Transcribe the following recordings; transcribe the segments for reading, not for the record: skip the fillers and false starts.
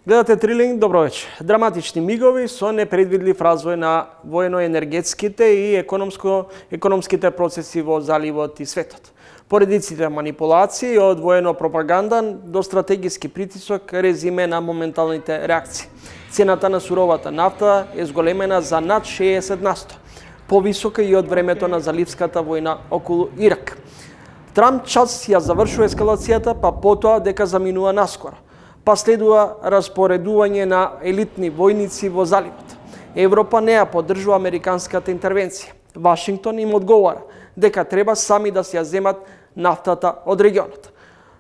Гледате Трилинг, добро вечер. Драматични мигови со непредвидлив развој на воено-енергетските и економските процеси во заливот и светот. Поредиците манипулации од воено пропаганда до стратегиски притисок резиме на моменталните реакции. Цената на суровата нафта е зголемена за над 60%, повисока и од времето на заливската војна околу Ирак. Трамп час ја завршува ескалацијата, па потоа дека заминува наскоро. Па следува распоредување на елитни војници во заливот. Европа не ја поддржува американската интервенција. Вашингтон им одговара дека треба сами да се ја земат нафтата од регионот.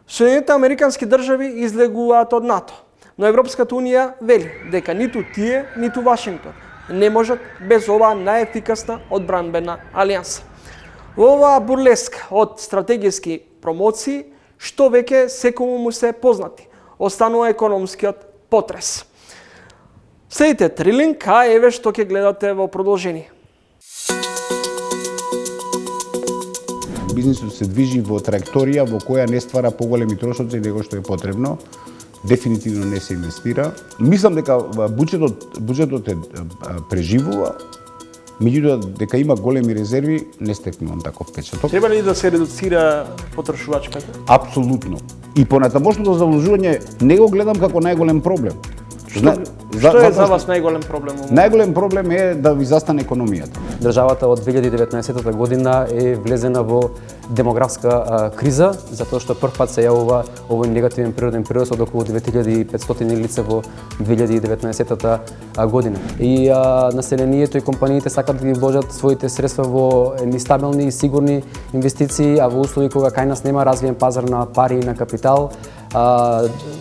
Соединетите американски држави излегуваат од НАТО, но Европската унија вели дека ниту тие, ниту Вашингтон не можат без оваа најефикасна одбранбена алијанса. Во оваа бурлеска од стратегиски промоции, што веќе секому му се познати, останува економскиот потрес. Следите Трилинг, а еве што ќе гледате во продолжение. Бизнисот се движи во траекторија во која не ствара поголеми трошоци него што е потребно. Дефинитивно не се инвестира. Мислам дека буџетот преживува, меѓутоа дека има големи резерви, не стекнувам таков впечаток. Треба ли да се редуцира потрошувачката? Апсолутно. И понатамошното заложување не го гледам како најголем проблем. Што е за вас најголем проблем? Најголем проблем е да ви застане економијата. Државата од 2019 година е влезена во демографска криза, затоа што прв пат се јавува овој негативен природен прирост од околу 9500 лица во 2019 година. И населението и компаниите сакат да ги вложат своите средства во нестабилни и сигурни инвестиции, а во услови кога кај нас нема развиен пазар на пари и на капитал,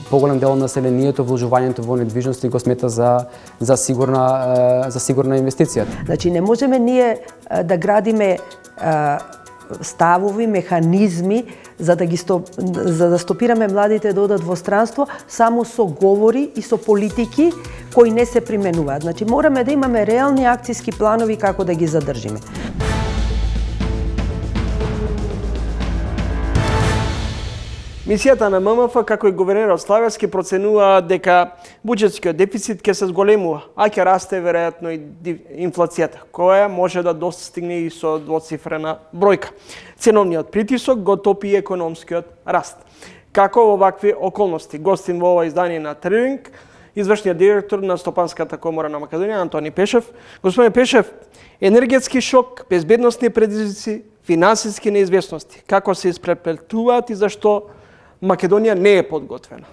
поголем дел од населението вложувањето во недвижности го смета за сигурна инвестиција. Значи не можеме ние да градиме ставови, механизми за да стопираме младите да одат во странство само со говори и со политики кои не се применуваат. Значи мораме да имаме реални акцијски планови како да ги задржиме. Мисијата на ММФ, како и гувернерот Славевски, проценува дека буџетскиот дефицит ќе се зголемува, а ќе расте веројатно и инфлацијата, која може да достигне и со двоцифрена бројка. Ценовниот притисок го топи економскиот раст. Како во вакви околности? Гостин во ова издание на Трилинг, извршниот директор на Стопанската комора на Македонија, Антони Пешев. Господин Пешев, енергетски шок, безбедносни предизвици, финансиски неизвестности, како се испреплетуваат и зашто Македонија не е подготвена?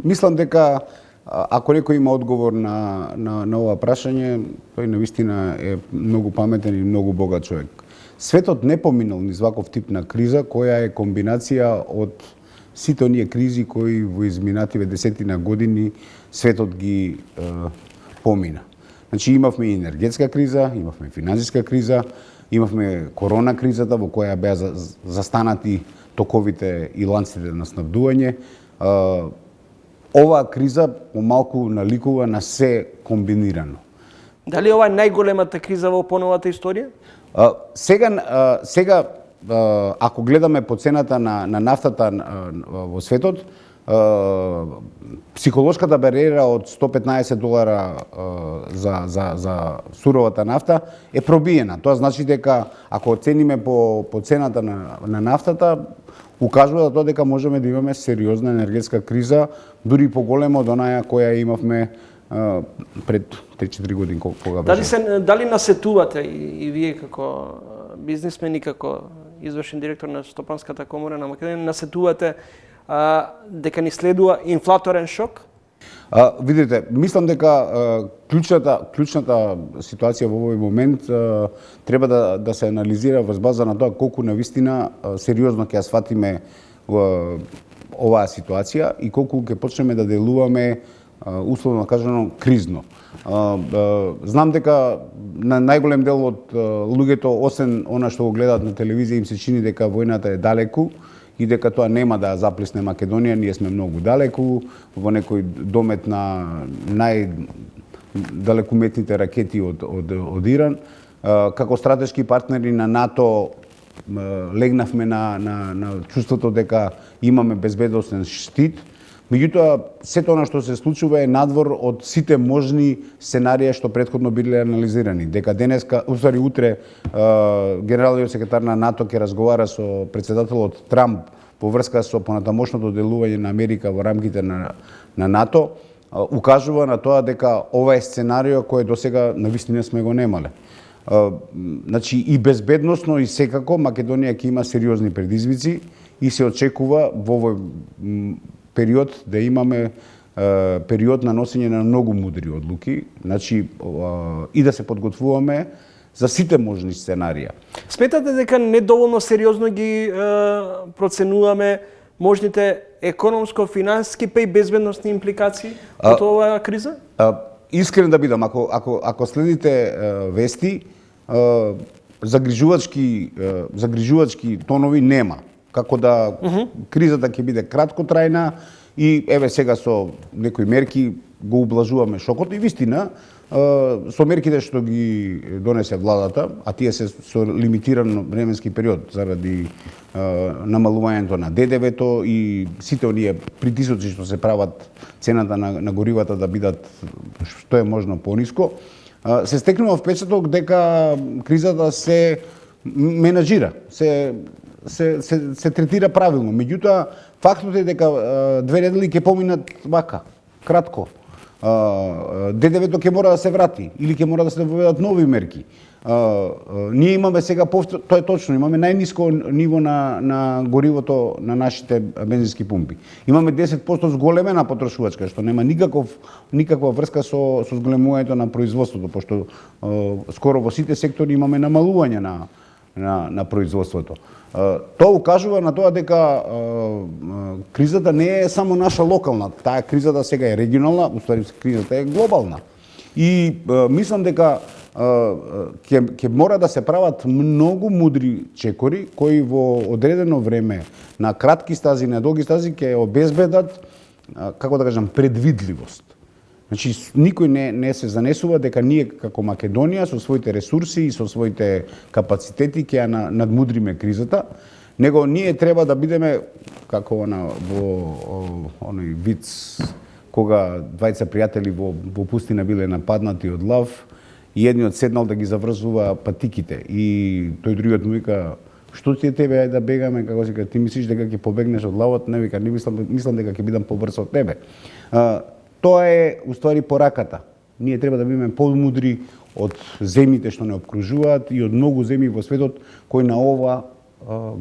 Мислам дека ако некој има одговор на ова прашање, тој навистина е многу паметен и многу богат човек. Светот не поминал низ ваков тип на криза, која е комбинација од сите оние кризи кои во изминативе десетина години светот ги помина. Значи имавме и енергетска криза, имавме финансиска криза, имавме корона кризата во која беа застанати токовите и ланците на снабдување. Оваа криза помалку наликува на се комбинирано. Дали ова е најголемата криза во поновата историја? Сега ако гледаме по цената на нафтата во светот, психолошката бариера од $115 за суровата нафта е пробиена. Тоа значи дека ако оцениме по цената на нафтата, укажува тоа дека можеме да имаме сериозна енергетска криза, дури поголема од онаја која имавме пред 3-4 години кога беше. Дали насетувате и вие како бизнисмен и како извршен директор на Стопанската комора на Македонија, насетувате дека ни следува инфлаторен шок? Видите, мислам дека клучната ситуација во овој момент треба да се анализира во база на тоа колку навистина сериозно ќе ја сватиме оваа ситуација и колку ќе почнеме да делуваме условно кажано кризно. Знам дека на најголем дел од луѓето, освен она што го гледаат на телевизија, им се чини дека војната е далеку и дека тоа нема да заплесне Македонија, ние сме многу далеку, во некој домет на најдалекуметните ракети од Иран. Како стратешки партнери на НАТО легнавме на чувството дека имаме безбедносен штит, Меѓутоа, сето она што се случува е надвор од сите можни сценарија што претходно биле анализирани. Дека денеска, уствари утре, генералниот секретар на НАТО ќе разговара со председателот Трамп во врска со понатамошното делување на Америка во рамките на НАТО, укажува на тоа дека ова е сценарио кое досега навистина сме го немале. Значи и безбедносно и секако Македонија ќе има сериозни предизвици и се очекува во овој период да имаме период на носење на многу мудри одлуки, значи и да се подготвуваме за сите можни сценарија. Сметате дека недоволно сериозно ги проценуваме можните економско-финансиски па и безбедносни импликации од оваа криза? Искрен да бидам, ако следите вести, загрижувачки тонови нема. Како да кризата ќе биде краткотрајна и еве сега со некои мерки го ублажуваме шокот и вистина со мерките што ги донесе владата, а тие се со лимитиран временски период заради намалувањето на ДДВ-то и сите оние притисоци што се прават цената на горивата да бидат што е можно пониско, се стекнува впечаток дека кризата се менаџира, се третира правилно. Меѓутоа, фактот е дека 2 недели ќе поминат вака, кратко. ДДВ-то ќе мора да се врати или ќе мора да се воведат нови мерки. Ние имаме сега, тоа е точно, имаме најниско ниво на горивото на нашите бензински пумпи. Имаме 10% зголемена потрошувачка, што нема никаква врска со зголемувањето на производството, пошто скоро во сите сектори имаме намалување на производството. Тоа укажува на тоа дека кризата не е само наша локална, таа кризата сега е регионална, уствари кризата е глобална. И мислам дека ќе мора да се прават многу мудри чекори кои во одредено време на кратки стази, на долги стази ќе обезбедат, како да кажам, предвидливост. Значи, никој не се занесува дека ние како Македонија со своите ресурси и со своите капацитети ќе ја надмудриме кризата, него ние треба да бидеме како во оној виц кога двајца пријатели во пустина биле нападнати од лав и едниот седнал да ги заврзува патиките и тој другиот му вика: "Што ти е тебе, ајде да бегаме?" Како се ти мислиш дека ќе побегнеш од лавот? Не, вика, не мислам дека ќе бидам побрз од тебе. Тоа е уствари пораката. Ние треба да бидеме помудри од земјите што не обкружуваат и од многу земји во светот кои на ова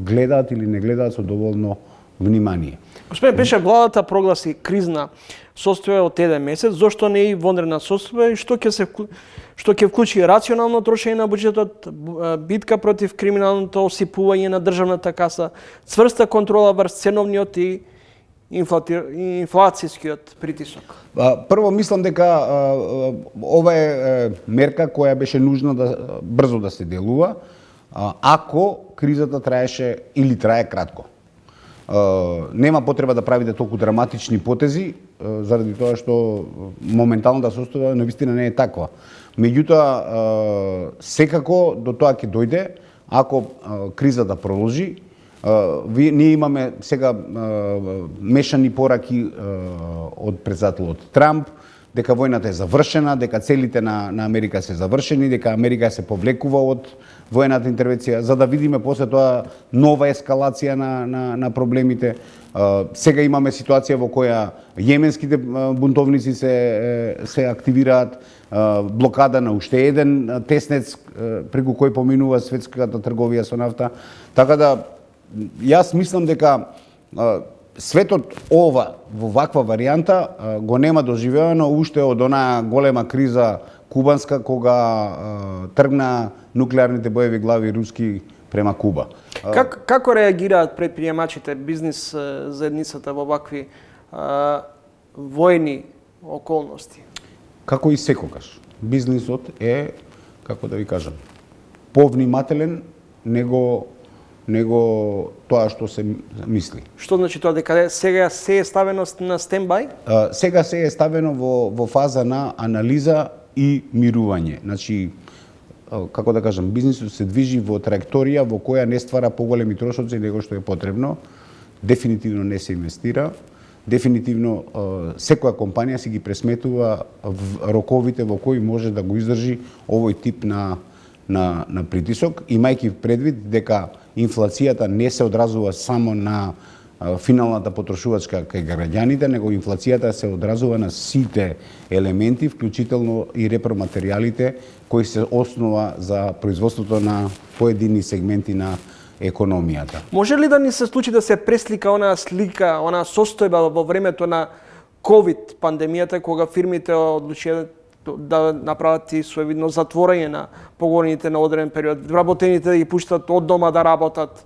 гледаат или не гледаат со доволно внимание. Господин Пеша, владата прогласи кризна состојба од 1 месец, зошто не и вонредна состојба и што ќе вклучи рационално трошење на буџетот, битка против криминалното осипување на државната каса, цврста контрола врз ценовниот и инфлацијскиот притисок? Прво, мислам дека ова е мерка која беше нужна брзо да се делува, ако кризата траеше или трае кратко. Нема потреба да правите толку драматични потези, заради тоа што моменталната состојба навистина не е таква. Меѓутоа, секако до тоа ќе дојде, ако кризата продолжи. Ние имаме сега мешани пораки од председателот Трамп, дека војната е завршена, дека целите на Америка се завршени, дека Америка се повлекува од воената интервенција, за да видиме после тоа нова ескалација на проблемите. Сега имаме ситуација во која јеменските бунтовници се активираат, блокада на уште еден теснец преку кој поминува светската трговија со нафта. Така да, јас мислам дека светот ова во ваква варијанта го нема доживеано уште од онаа голема криза кубанска кога тргна нуклеарните боеви глави руски према Куба. Како реагираат предприемачите, бизнис заедницата во вакви војни околности? Како и секогаш. Бизнисот е, како да ви кажам, повнимателен него тоа што се мисли. Што значи тоа, дека сега се е ставено на стендбај? Сега се е ставено во фаза на анализа и мирување. Значи, како да кажам, бизнисот се движи во траекторија во која не ствара поголеми трошоци него што е потребно. Дефинитивно не се инвестира. дефинитивно секоја компанија си ги пресметува роковите во кои може да го издржи овој тип на притисок, имајќи предвид дека инфлацијата не се одразува само на финалната потрошувачка кај граѓаните, него инфлацијата се одразува на сите елементи, вклучително и репроматеријалите кои се основа за производството на поедини сегменти на економијата. Може ли да ни се случи да се преслика онаа слика, онаа состојба во времето на ковид пандемијата, кога фирмите одлучија да направат и своевидно затворање на погоните на одреден период, работените да ги пуштат од дома да работат,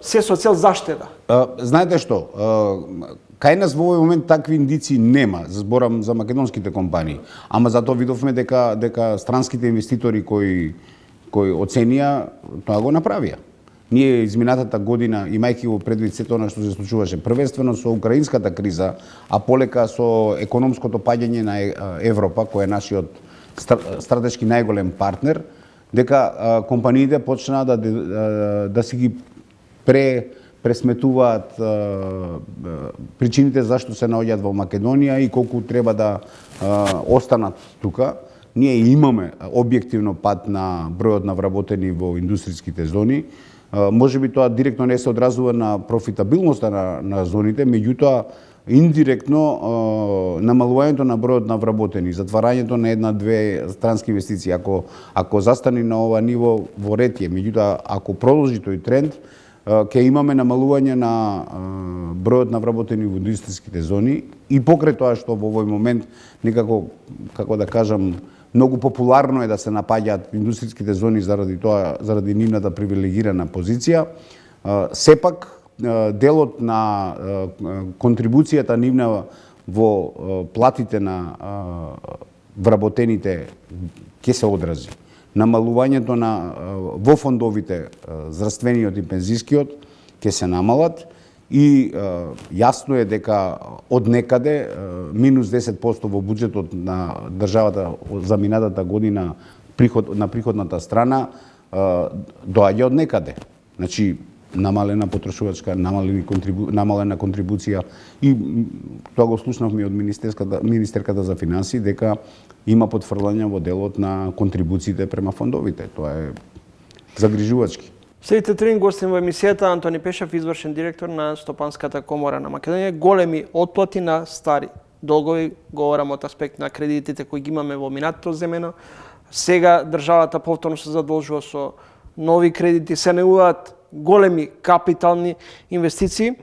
се со цел заштеда? Знаете што, кај нас во овој момент такви индици нема, зборам за македонските компании, ама затоа видовме дека странските инвеститори кои оценија, тоа го направија. Ние изминатата година, имајќи во предвид сето она што се случуваше, првенствено со украинската криза, а полека со економското паѓање на Европа, кој е нашиот стратешки најголем партнер, дека компаниите почнаа да си ги пресметуваат причините зашто се наоѓаат во Македонија и колку треба да останат тука. Ние имаме објективно пат на бројот на вработени во индустриските зони. Може би тоа директно не се одразува на профитабилноста на зоните, меѓутоа индиректно намалувањето на бројот на вработени, затварањето на една-две странски инвестиции, ако застане на ова ниво во ретие, меѓутоа ако продолжи тој тренд, ќе имаме намалување на бројот на вработени во индустријските зони и покрај тоа што во овој момент некако, како да кажам, многу популарно е да се напаѓаат индустријските зони заради нивната привилегирана позиција, сепак делот на контрибуцијата нивна во платите на вработените ќе се одрази. Намалувањето во фондовите здравствениот и пензискиот ќе се намалат и јасно е дека од некаде минус 10% во буџетот на државата за минатата година на приходната страна доаѓа од некаде. Значи намалена потрошувачка, намалена контрибуција и тоа го слушнавме од министерката за финансии дека има потврдување во делот на контрибуциите према фондовите. Тоа е загрижувачки. Следите трин гостин во емисијата Антони Пешев, извршен директор на Стопанската комора на Македонија. Големи отплати на стари долгови, говорам од аспект на кредитите кои ги имаме во минатото земено. Сега државата повторно се задолжува со нови кредити, се најуваат големи капитални инвестиции.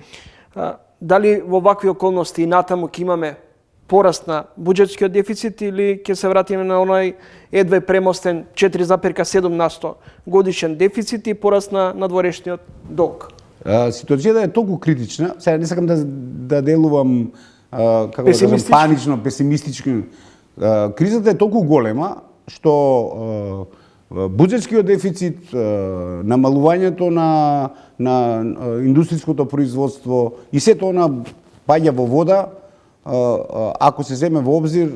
Дали во вакви околности и натаму ќе имаме пораст на буџетскиот дефицит или ќе се вратиме на онај едва премостен 4,7% годишен дефицит и пораст на надворешниот долг? Ситуацијата е толку критична, сега не сакам да делувам како да кажам панично, песимистички. Кризата е толку голема што буџетскиот дефицит, намалувањето на индустријското производство и сето она паѓа во вода, ако се земе во обзир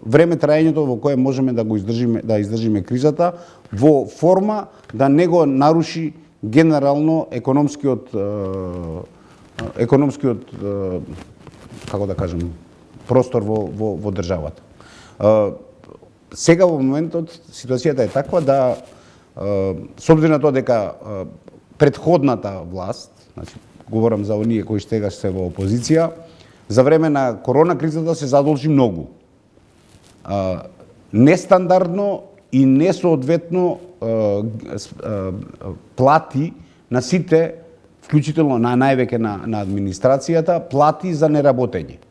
време траењето во кое можеме да го издржиме кризата во форма да не го наруши генерално економскиот како да кажем простор во државата. Сега во моментот ситуацијата е таква да со обзир на тоа дека претходната власт, значи говорам за оние кои сега се во опозиција, за време на корона кризата се задолжи многу. Нестандардно и несоодветно плати на сите, вклучително на највеќе на администрацијата, плати за неработење.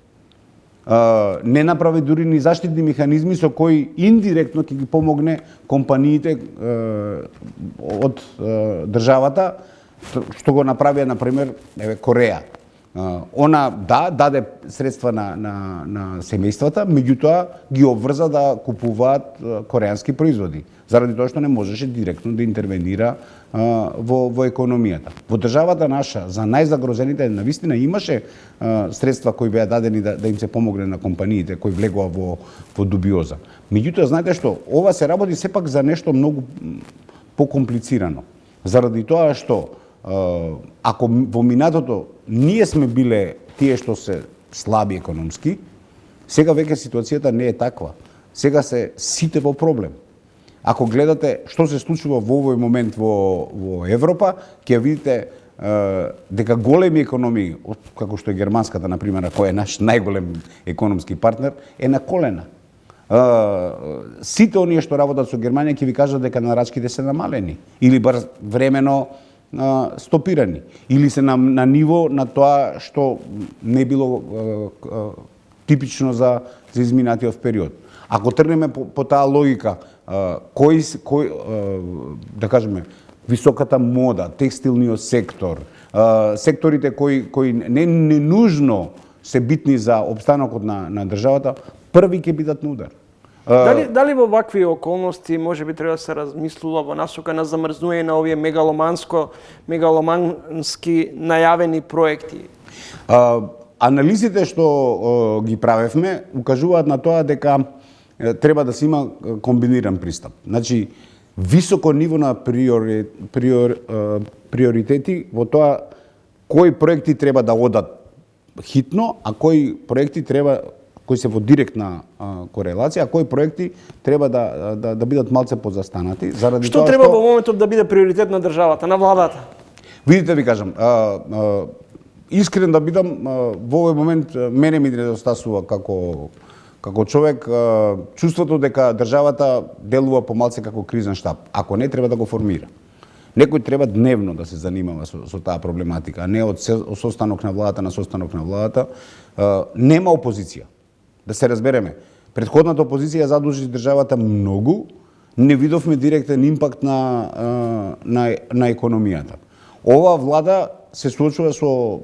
Не направи дури ни заштитни механизми со кои индиректно ќе ги помогне компаниите од државата, што го направија, например, Кореја. Она даде средства на семејствата, меѓутоа ги обврза да купуваат кореански производи, заради тоа што не можеше директно да интервенира во економијата. Во државата наша, за најзагрозените, навистина имаше средства кои беа дадени да им се помогне на компаниите кои влегува во дубиоза. Меѓутоа, знаете што, ова се работи сепак за нешто многу покомплицирано. Заради тоа што ако во минатото ние сме биле тие што се слаби економски, сега веќе ситуацијата не е таква. Сега се сите во проблем. Ако гледате што се случува во овој момент во Европа, ќе видите дека големи економии, како што е германската, например, која е наш најголем економски партнер, е на колена. Сите оние што работат со Германија ќе ви кажат дека нарачките се намалени или бар времено стопирани, или се на ниво на тоа што не било типично за изминатиот период. Ако тргнеме по таа логика, кој да кажеме, високата мода, текстилниот сектор, секторите кои не нужно се битни за опстанокот на државата, први ќе бидат на удар. Дали во вакви околности може би треба да се размислува во насока на замрзнување на овие мегаломански најавени проекти? Анализите што ги правевме укажуваат на тоа дека треба да се има комбиниран пристап. Значи, високо ниво на приоритети во тоа кои проекти треба да одат хитно, а кои проекти кои се во директна корелација, а кои проекти треба да бидат малце позастанати, заради што тоа треба во моментот да биде приоритет на државата, на владата? Видите, ви кажам, искрен да бидам, во овој момент мене ми недостасува како човек чувството дека државата делува помалце како кризен штаб. Ако не, треба да го формира. Некој треба дневно да се занимава со таа проблематика, а не од состанок на владата на состанок на владата. Нема опозиција. Да се разбереме, претходната опозиција задолжи државата многу, не видовме директен импакт на економијата. Оваа влада се соочува со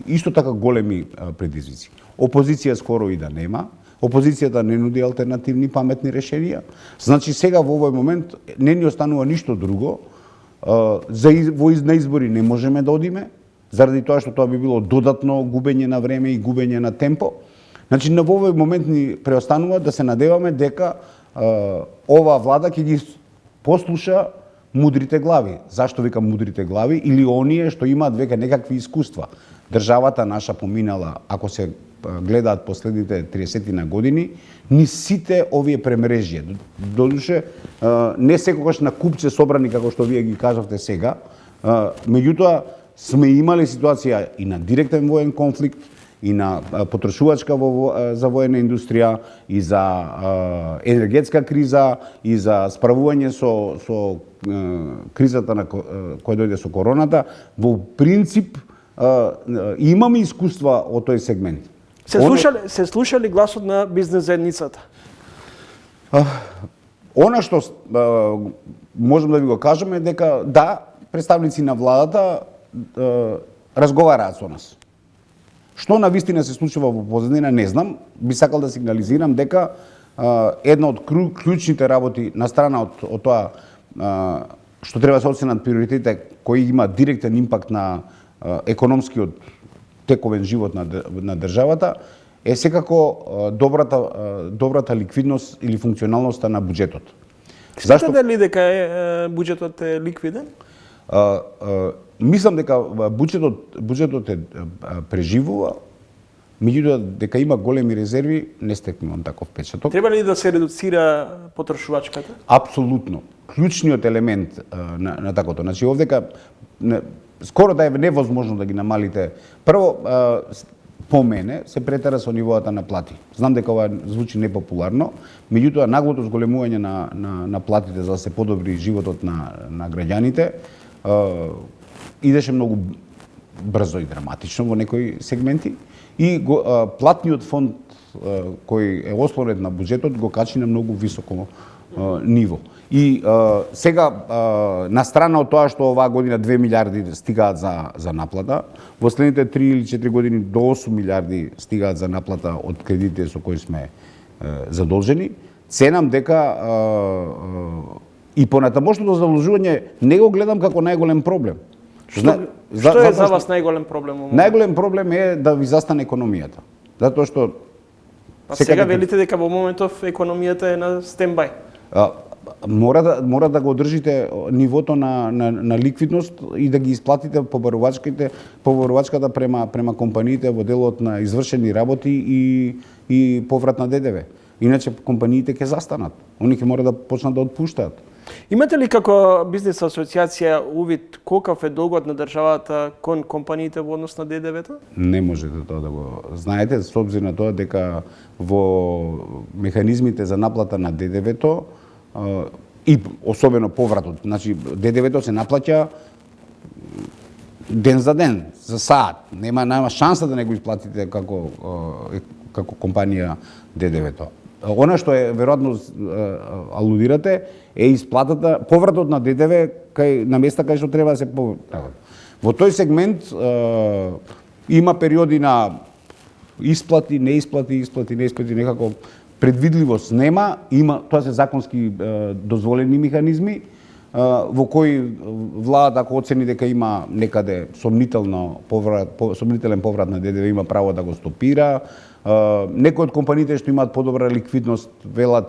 исто така големи предизвици. Опозиција скоро и да нема, опозицијата не нуди алтернативни паметни решенија. Значи сега во овој момент не ни останува ништо друго. На избори не можеме да одиме, заради тоа што тоа би било додатно губење на време и губење на темпо. Значи, на овој момент ни преостанува да се надеваме дека оваа влада ќе ги послуша мудрите глави. Зашто викам мудрите глави? Или оние што имаат веќе некакви искуства. Државата наша поминала, ако се гледаат последните 30 на години, ни сите овие премрежија. Додуше, не секогаш на купче собрани, како што вие ги кажавте сега, меѓутоа сме имали ситуација и на директен воен конфликт, и на потрошувачка за воена индустрија, и за енергетска криза, и за справување со кризата која дојде со короната. Во принцип, имаме искуства од тој сегмент. Се слушали гласот на бизнес заедницата? Она што можем да ви го кажеме дека да, представници на владата разговараат со нас. Што на вистина се случува во позадина, не знам. Би сакал да сигнализирам дека една од клучните работи на страна од тоа што треба да се оценат приоритетите кои има директен импакт на економскиот тековен живот на државата е секако добрата ликвидност или функционалноста на буџетот. Смятате ли дека буџетот е ликвиден? Мислам дека буџетот преживува, меѓутоа дека има големи резерви, не стекнувам таков впечаток. Треба ли да се редуцира потрошувачката? Апсолутно. Клучниот елемент на такото. Значи овдека скоро да е невозможно да ги намалите. Прво, по мене се претера со нивоата на плати. Знам дека ова звучи непопуларно, меѓутоа наглото зголемување на платите за да се подобри животот на граѓаните идеше многу брзо и драматично во некои сегменти и платниот фонд кој е ослонет на буџетот го качи на многу високо ниво. И сега на страна од тоа што оваа година 2 милиарди стигаат за наплата, во следните 3 или 4 години до 8 милиарди стигаат за наплата од кредитите со кои сме задолжени, ценам дека и понатамошното задолжување не го гледам како најголем проблем. Што е за вас најголем проблем? Најголем проблем е да ви застане економијата. Затоа што сега велите дека во моментов економијата е на стендбај. мора да го одржите нивото на ликвидност и да ги исплатите побарувачката према компаниите во делот на извршени работи и поврат на ДДВ. Иначе компаниите ќе застанат. Они ќе мора да почнат да отпуштаат. Имате ли како бизнес асоциација увид колкав е долгот на државата кон компаниите во однос на ДДВ-то? Не можете тоа да го знаете, со обзир на тоа дека во механизмите за наплата на ДДВ-то и особено повратот, значи ДДВ-то се наплаќа ден за ден, за саат. Нема шанса да не го исплатите како компанија ДДВ-то. Она што е веројатно алудирате е исплатата, повратот на ДДВ на места кај што треба да се поврати. Во тој сегмент има периоди на исплати, неисплати, некако предвидливост нема, тоа се законски дозволени механизми во кои владата ако оцени дека има некаде сомнителен поврат на ДДВ има право да го стопира. Некои од компаниите што имаат подобра ликвидност велат,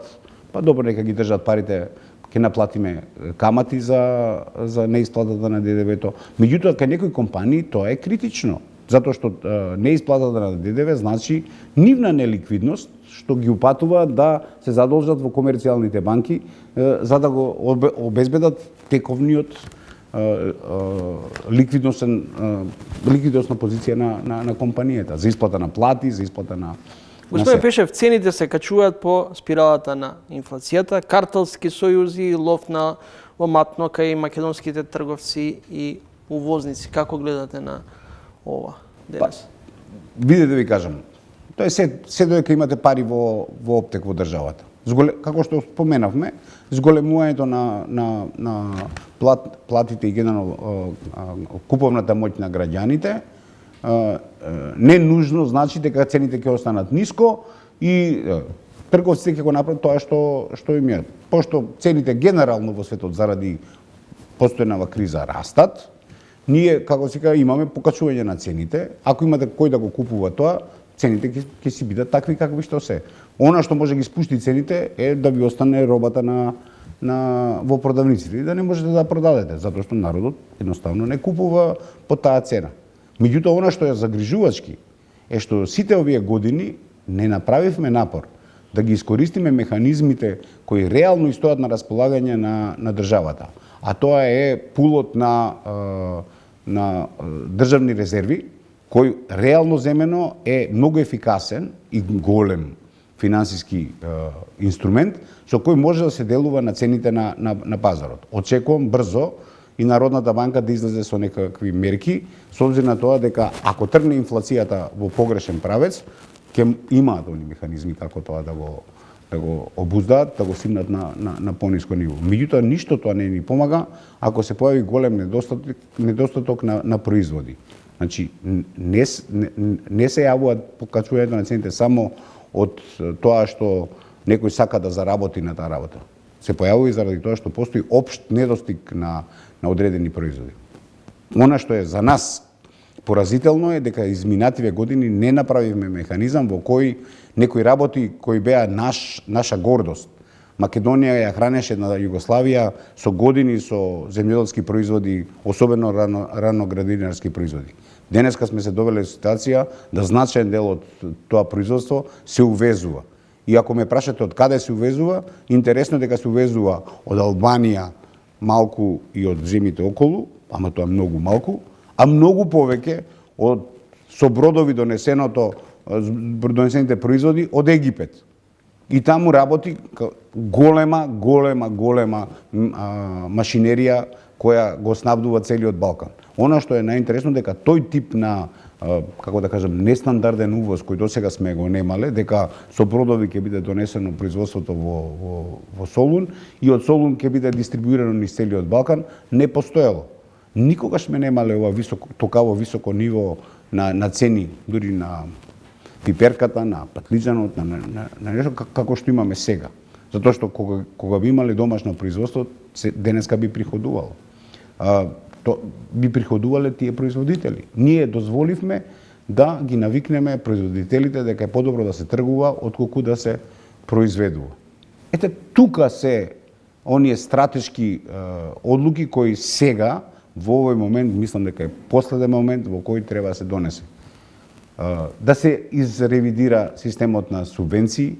па добро нека ги држат парите, ќе наплатиме камати за неисплатата на ДДВ-то. Меѓутоа кај некои компании тоа е критично, затоа што неисплатата на ДДВ значи нивна неликвидност што ги упатува да се задолжат во комерцијалните банки за да го обезбедат тековниот ликвидносна позиција на компанијата, за исплата на плати, за исплата на Господин Пешев, цените се качуваат по спиралата на инфлацијата, картелски сојузи, лов во матно кај македонските трговци и увозници. Како гледате на ова денес? Видете да ви кажам, тоа е се додека имате пари во оптек во државата. Како што споменавме, зголемувањето на платите и генерално куповната моќ на граѓаните не нужно значи дека цените ќе останат ниско и трговците ќе го направат тоа што им е. Пошто цените генерално во светот заради постојнава криза растат, ние како се каже имаме покачување на цените. Ако имате кој да го купува тоа, цените ќе си бидат такви какви што се. Она што може ги спушти цените е да ви остане робата во продавниците и да не можете да продадете, затоа што народот едноставно не купува по таа цена. Меѓутоа, она што е загрижувачки е што сите овие години не направивме напор да ги искористиме механизмите кои реално стојат на располагање на државата. А тоа е пулот на државни резерви, кој реално земено е многу ефикасен и голем финансиски инструмент со кој може да се делува на цените на пазарот. Очекувам брзо и Народната банка да излезе со некакви мерки, со обзир на тоа дека ако тргне инфлацијата во погрешен правец, ќе имаат они механизми како тоа да го обуздаат, да го стигнат на пониско ниво. Меѓутоа, ништо тоа не ни помага ако се појави голем недостаток на производи. Значи, не се јавуваат покачувањето на цените само од тоа што некој сака да заработи на таа работа. Се појавува и заради тоа што постои општ недостиг на одредени производи. Она што е за нас поразително е дека изминативе години не направивме механизам во кој некои работи кои беа наша гордост. Македонија ја хранеше на Југославија со години со земјоделски производи, особено раноградинарски производи. Денеска сме се довеле до ситуација да значаен дел од тоа производство се увезува. И ако ме прашате од каде се увезува, интересно дека се увезува од Албанија малку и од земјите околу, ама тоа многу малку, а многу повеќе со бродови донесените производи од Египет. И таму работи голема машинерија која го снабдува целиот Балкан. Она што е најинтересно дека тој тип на како да кажам нестандарден увоз кој досега сме го немале, дека со бродови ќе биде донесено производството во Солун и од Солун ќе биде дистрибуирано низ целиот Балкан, не постоело. Никогаш сме немале ова токаво високо ниво на цени, дури на пиперката, на патлиџанот, на нешто како што имаме сега. Затоа што кога би имале домашно производство, денеска би приходувало. Би приходувале тие производители. Ние дозволивме да ги навикнеме производителите дека е подобро да се тргува отколку да се произведува. Ете, тука се оние стратешки одлуки кои сега во овој момент мислам дека е последен момент во кој треба да се донесе. Да се изревидира системот на субвенции,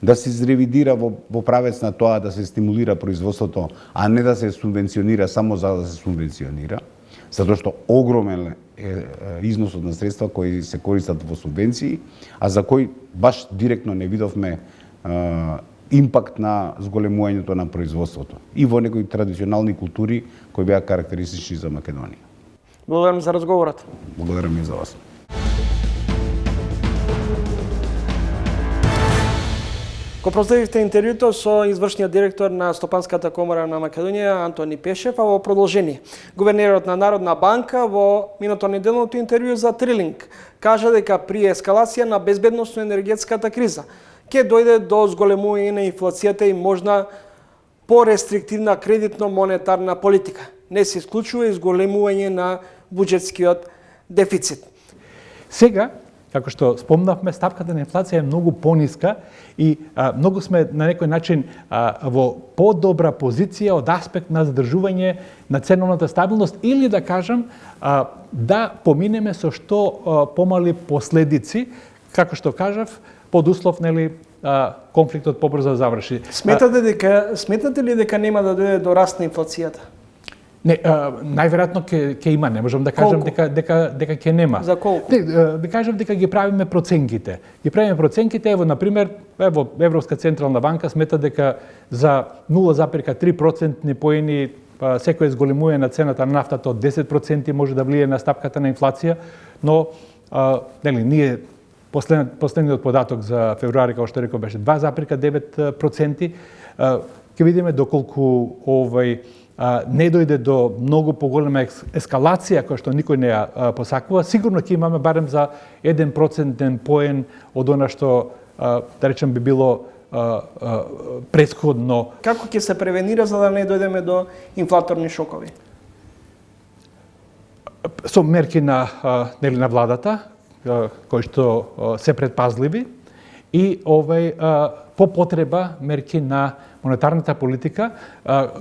да се изревидира во правец на тоа да се стимулира производството, а не да се субвенционира само за да се субвенционира, затоа што огромен е износот на средства кои се користат во субвенции, а за кои баш директно не видовме импакт на зголемувањето на производството и во некои традиционални култури кои беа карактеристични за Македонија. Благодарам за разговорот. Благодарам и за вас. Го проследивте интервјуто со извршниот директор на Стопанската комора на Македонија Антони Пешев, а во продолжение, гувернерот на Народна банка во минато неделното интервју за Трилинг кажа дека при ескалација на безбедносно-енергетската криза ќе дојде до зголемување на инфлацијата и можна порестриктивна кредитно-монетарна политика. Не се исклучува и зголемување на буџетскиот дефицит. Сега, како што спомнавме, стапката на инфлација е многу пониска и многу сме на некој начин во подобра позиција од аспект на задржување на ценовната стабилност или да кажам да поминеме со што помали последици, како што кажав, под услов конфликтот побрзо заврши. Сметате ли дека нема да дојде до раст на инфлацијата? Не, најверојатно ќе има, не можам да кажам дека ќе нема. За колку? Да кажам дека ги правиме проценките. Ево на пример, Европска централна банка смета дека за 0,3% поени секој зголемување на цената на нафтата од 10% може да влие на стапката на инфлација, но ние последниот податок за февруари, како што реков, беше 2,9%. Ќе видиме доколку не дојде до многу поголема ескалација, која што никој не ја посакува, сигурно ќе имаме барем за 1% поен од она што, да речем, би било претходно. Како ќе се превенира за да не дојдеме до инфлаторни шокови? Со мерки на владата, кои што се предпазливи и по потреба мерки на монетарната политика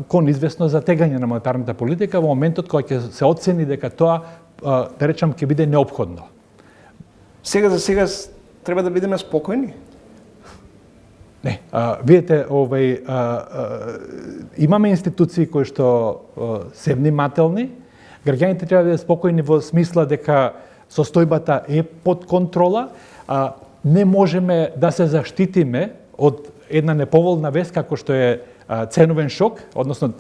кон известно затегање на монетарната политика во моментот кога ќе се оцени дека тоа, да речам, ќе биде неопходно. Сега за сега треба да бидеме спокојни? Не, видите, имаме институции кои што се внимателни, граѓаните треба да бидат спокојни во смисла дека состојбата е под контрола, не можеме да се заштитиме од една неповолна вест како што е ценовен шок, односно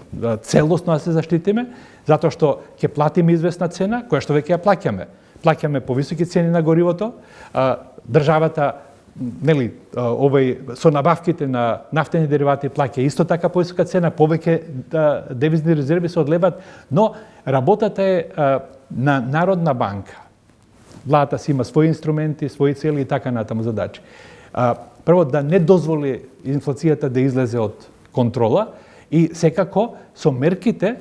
целосно да се заштитиме, затоа што ќе платиме известна цена, која што веќе ја плаќаме. Плаќаме повисоки цени на горивото, државата со набавките на нафтени деривати плаќа исто така повисока цена, повеќе девизни резерви се одлеват, но работата е на Народна банка. Владата си има своји инструменти, своји цели и така натаму задачи. Прво, да не дозволи инфлацијата да излезе од контрола и секако со мерките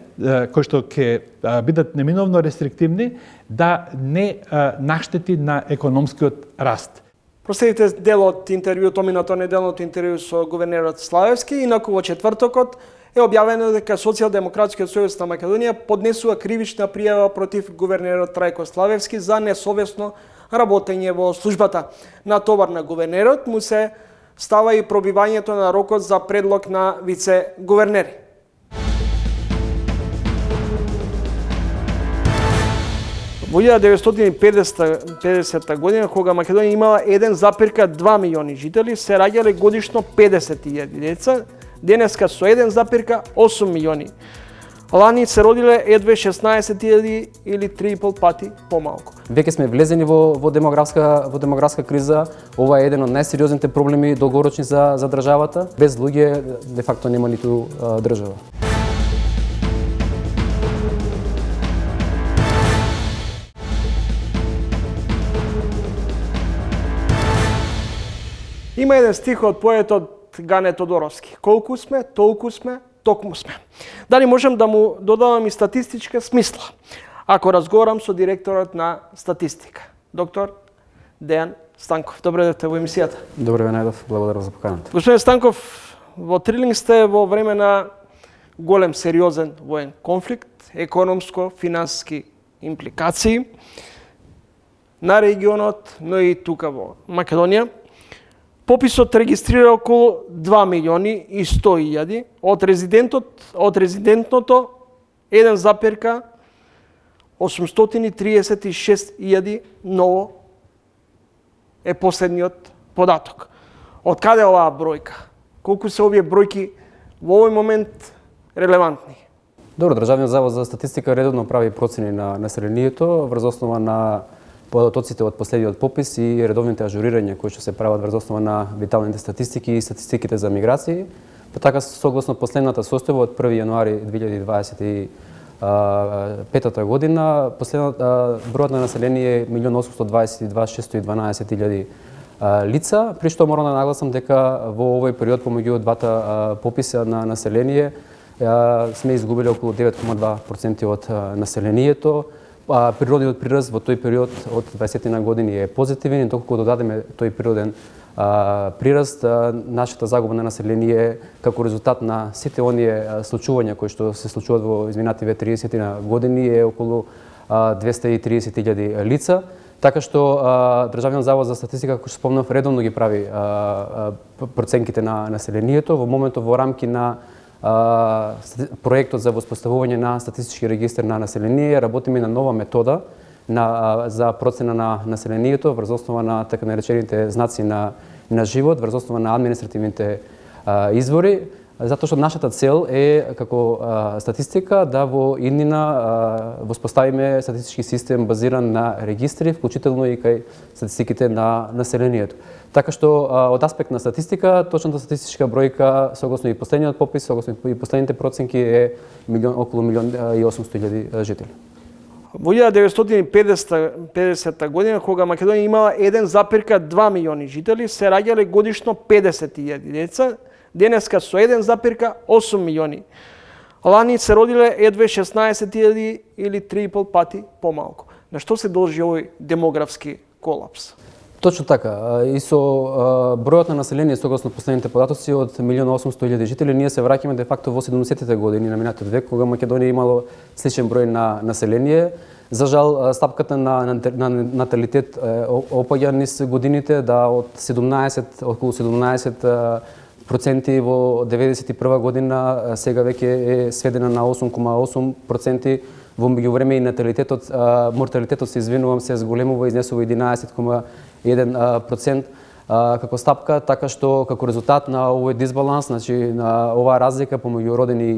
кои што ќе бидат неминовно рестриктивни да не наштети на економскиот раст. Проследите дел од интервјуто, минато неделното интервју со гувернерот Славевски, инаку во четвртокот е објавено дека Социјалдемократскиот сојуз на Македонија поднесува кривична пријава против гувернерот Трајко Славевски за несовесно работење во службата. На товар на гувернерот му се става и пробивањето на рокот за предлог на вице-гувернери. Во 1950 година, кога Македонија имала 1,2 милиони жители, се раѓале годишно 50.000 деца, денеска со 1,8 милиони. Лани се родиле едве 16.000 или 3,5 пати помалку. Веќе сме влезени во демографска криза. Ова е еден од најсериозните проблеми долгорочни за државата. Без луѓе де факто нема ниту држава. Има еден стих од поетот Гане Тодоровски. Колку сме, толку сме, токму сме. Дали можам да му додавам и статистичка смисла, ако разговарам со директорот на статистика, доктор Дејан Станков. Добре дојдовте во емисијата. Добре ве најдов, благодарам за поканата. Господин Станков, во Трилинг сте во време на голем сериозен воен конфликт, економско, финансиски импликации на регионот, но и тука во Македонија. Пописот регистрира околу 2.100.000 од резидентното 1,836.000 ново е последниот податок. Од каде е оваа бројка? Колку се овие бројки во овој момент релевантни? Добро, Државниот завод за статистика редовно прави процени на населението врз основа на податоците од последниот попис и редовните ажурирања кои што се прават врз основа на виталните статистики и статистиките за миграции. Па така согласно последната состојба од 1 јануари 2025 година, бројот на население е 1.822.612.000 лица, при што морам да нагласам дека во овој период помеѓу двата пописа на население сме изгубили околу 9,2% од населението. Природниот прираст во тој период од 20 години е позитивен и доколку додадеме тој природен прираст, нашата загуба на население како резултат на сите оние случувања кои што се случуваат во изминативе 30 години е околу 230.000 лица. Така што Државниот завод за статистика, како што спомнав, редовно ги прави проценките на населението. Во моментов во рамки на проектот за воспоставување на статистички регистар на население работиме на нова метода за процена на населението врз основа на така наречените знаци на живот, врз основа на административните извори, затоа што нашата цел е како статистика да во иднина воспоставиме статистички систем базиран на регистри, вклучително и кај статистиките на населението. Така што од аспект на статистика, точната статистичка бројка согласно и последниот попис, согласно и последните проценки е околу 1.800.000 жители. Во 1950 година, кога Македонија имала 1,2 милиони жители, се раѓале годишно 50.000 деца, денеска со 1,8 милиони. Лани се родиле едве 16.000 или 3,5 пати помалку. На што се должи овој демографски колапс? Точно така. И со бројот на население согласно последните податоци од 1.800.000 жители, ние се враќаме де факто во 70-те години на минатиот век, кога Македонија имало сличен број на население. За жал, стапката на наталитет опаѓа низ годините, да од околу 17% во 91 година, сега веќе е сведена на 8,8%. Во меѓувреме и морталитетот, се извинувам, се зголемува и изнесува 11,1% како стапка, така што како резултат на овој дисбаланс, значи на оваа разлика помеѓу родени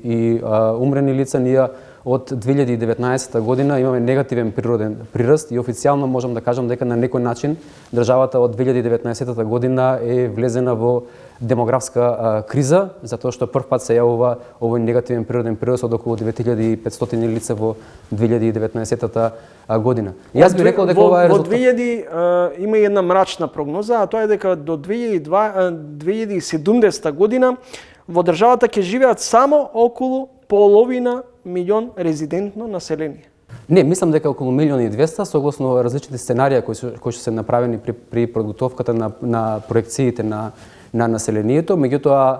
и умрени лица, ние од 2019 година имаме негативен природен прираст и официјално можам да кажам дека на некој начин државата од 2019 година е влезена во демографска криза, затоа што прв пат се јавува овој негативен природен прираст од околу 9500 лица во 2019 година. Јас би рекол дека ова е резултат. Во 2000 има една мрачна прогноза, а тоа е дека до 2070 година во државата ќе живеат само околу половина милион резидентно население. Не, мислам дека околу 1.200.000 согласно различните сценарија кои што се направени при подготовката на проекциите на населението. Меѓутоа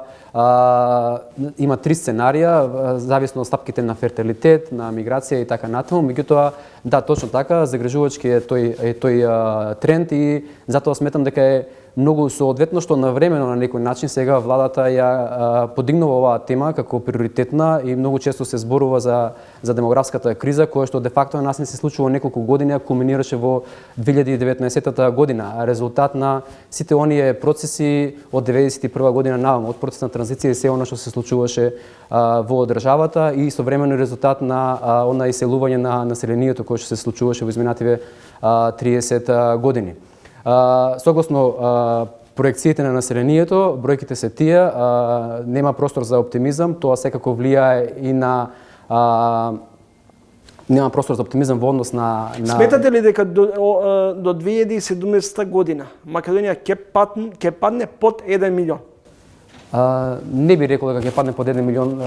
има три сценарија, зависно од стапките на фертилитет, на миграција и така натаму. Меѓутоа, да, точно така, загрижувачки е тој тренд и затоа сметам дека е многу соодветно што навремено на некој начин сега владата ја подигнува оваа тема како приоритетна и многу често се зборува за демографската криза, која што де факто на нас не се случува неколку години, а кулминираше во 2019 година, а резултат на сите оние процеси од 91 година навам, од процес на транзиција и се она што се случуваше во државата и истовремено резултат на она иселување на населението кое што се случуваше во изминативе 30 години. Согласно проекциите на населението, бројките се тие, нема простор за оптимизам, тоа секако влијае и на нема простор за оптимизам во однос на Сметате ли дека до 2070 година Македонија ќе падне под 1 милион? Не би рекол дека ќе падне под 1 милион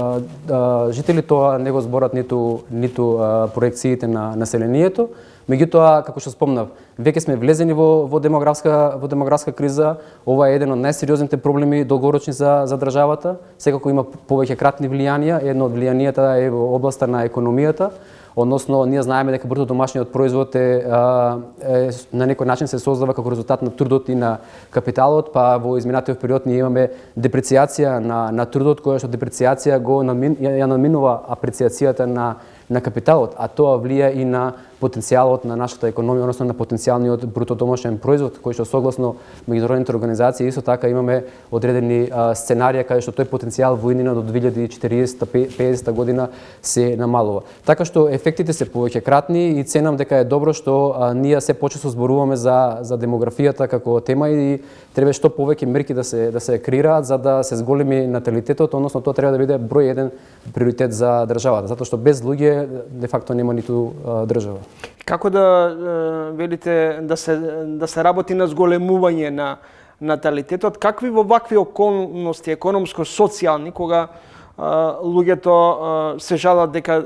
жители, тоа не го зборат ниту проекциите на населението. Меѓутоа, како што спомнав, веќе сме влезени во демографска криза. Ова е еден од најсериозните проблеми долгорочни за државата. Секако има повеќе кратни влијанија. Едно од влијанијата е во областа на економијата. Односно, ние знаеме дека бруто домашниот производ на некој начин се создава како резултат на трудот и на капиталот, па во изминатиот период ние имаме депрeciјација на трудот, која што депрeciјација ја надминува апрeciјацијата на капиталот, а тоа влија и на потенцијалот на нашата економија, односно на потенцијалниот бруто домашен производ, кој што согласно меѓународните организации исто така имаме одредени сценарија каде што тој потенцијал во иднина до 2040-50 година се намалува. Така што ефектите се повеќе кратни и ценам дека е добро што ние се почесто зборуваме за демографијата како тема и треба што повеќе мерки да се креираат за да се зголеми наталитетот, односно тоа треба да биде број еден приоритет за државата, затоа што без луѓе де факто нема ниту држава. Како да велите да се работи на зголемување на наталитетот? Какви во вакви околности економско-социјални, кога луѓето се жалат дека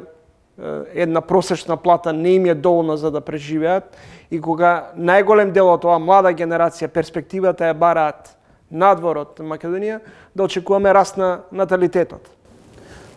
една просечна плата не им е доволна за да преживеат и кога најголем дел од оваа млада генерација перспективата ја бараат надвор од Македонија, да очекуваме раст на наталитетот?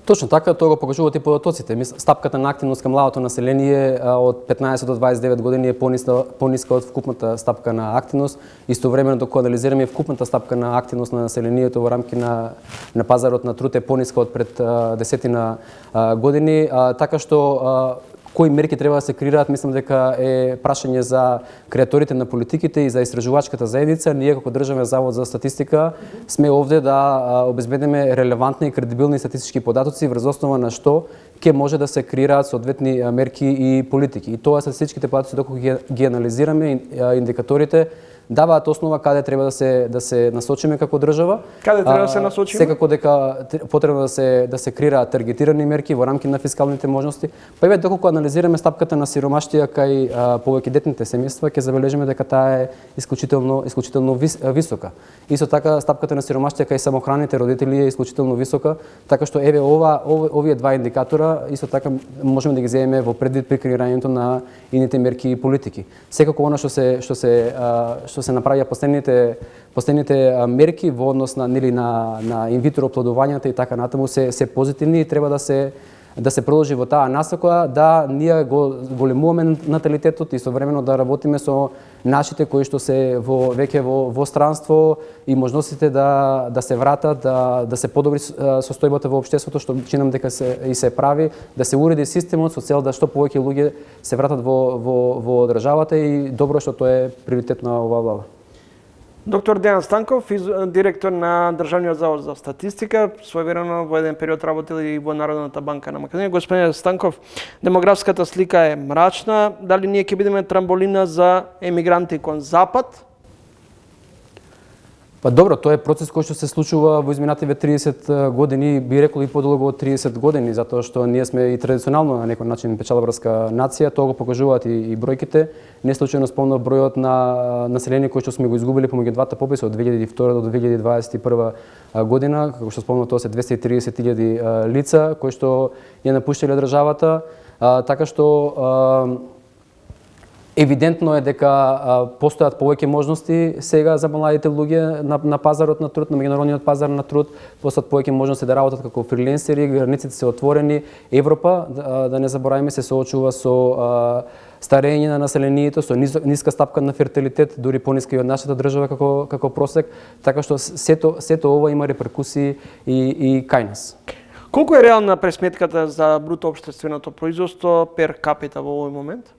Точно така, тоа го покажуваат и податоците. Стапката на активност кај младото население од 15 до 29 години е пониска од вкупната стапка на активност. Истовремено докога анализираме вкупната стапка на активност на населението во рамки на пазарот на труд е пониска од пред десетина години, така што кои мерки треба да се креираат, мислам дека е прашање за креаторите на политиките и за истражувачката заедница. Ние како Државен завод за статистика сме овде да обезбедиме релевантни и кредибилни статистички податоци врз основа на што ќе може да се креираат соодветни мерки и политики. И тоа статистичките податоци докога ги анализираме, индикаторите даваат основа каде треба да се насочиме како држава. Каде треба да се насочиме? Секако дека потребно да се креираат таргетирани мерки во рамки на фискалните можности. Па и доколку анализираме стапката на сиромаштија кај повеќе детните семејства, ќе забележиме дека таа е исклучително висока. Исто така стапката на сиромаштија кај самохраните родители е исклучително висока, така што овие два индикатора исто така можеме да ги земеме во предвид при креирањето на ините мерки и политики. Секако она што се направија последните мерки во однос на инвитро оплодувањата и така натаму се позитивни и треба да се продолжи во таа насока, да ние го големуваме наталитетот и современо да работиме со нашите кои што се веќе во странство и можностите да се вратат, да се подобри состојбата во општеството, што чинам дека се прави, да се уреди системот со цел да што повеќе луѓе се вратат во државата и добро што тоа е приоритет на оваа влада. Доктор Дејан Станков, директор на Државниот завод за статистика, своевремено во еден период работил и во Народната банка на Македонија. Господин Станков, демографската слика е мрачна. Дали ние ќе бидеме трамболина за емигранти кон запад? Па добро, тоа е процес кој што се случува во изминативе 30 години, би рекол и подолго од 30 години, затоа што ние сме и традиционално на некој начин печалбарска нација, тоа го покажуваат и бројките. Не случајно спомнав бројот на население кој што сме го изгубили помеѓу двата пописа од 2002 до 2021 година, како што спомнав, тоа се 230.000 лица кои што ја напуштиле државата, така што евидентно е дека постојат повеќе можности сега за младите луѓе на пазарот на труд, на меѓународниот пазар на труд, постојат повеќе можности да работат како фриленсери, границите се отворени. Европа, да не забораваме, се соочува со старење на населението, со ниска стапка на фертилитет, дури пониска и од нашата држава како просек, така што сето ова има реперкусии и кај нас. Колку е реална пресметката за бруто општественото производство пер капита во овој момент?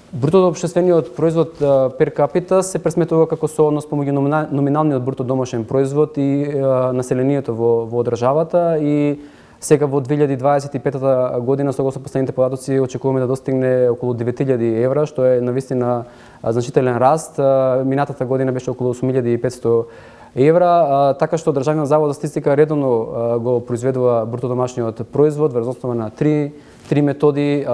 Бруто општествениот производ пер капита се пресметува како сооднос помеѓу номиналниот бруто домашен производ и населението во државата и сега во 2025 година согласно последните податоци очекуваме да достигне околу 9.000 евра, што е навистина значителен раст. Минатата година беше околу 8.500 евра, така што Државниот завод за статистика редовно го произведува бруто домашниот производ врз основа на три методи,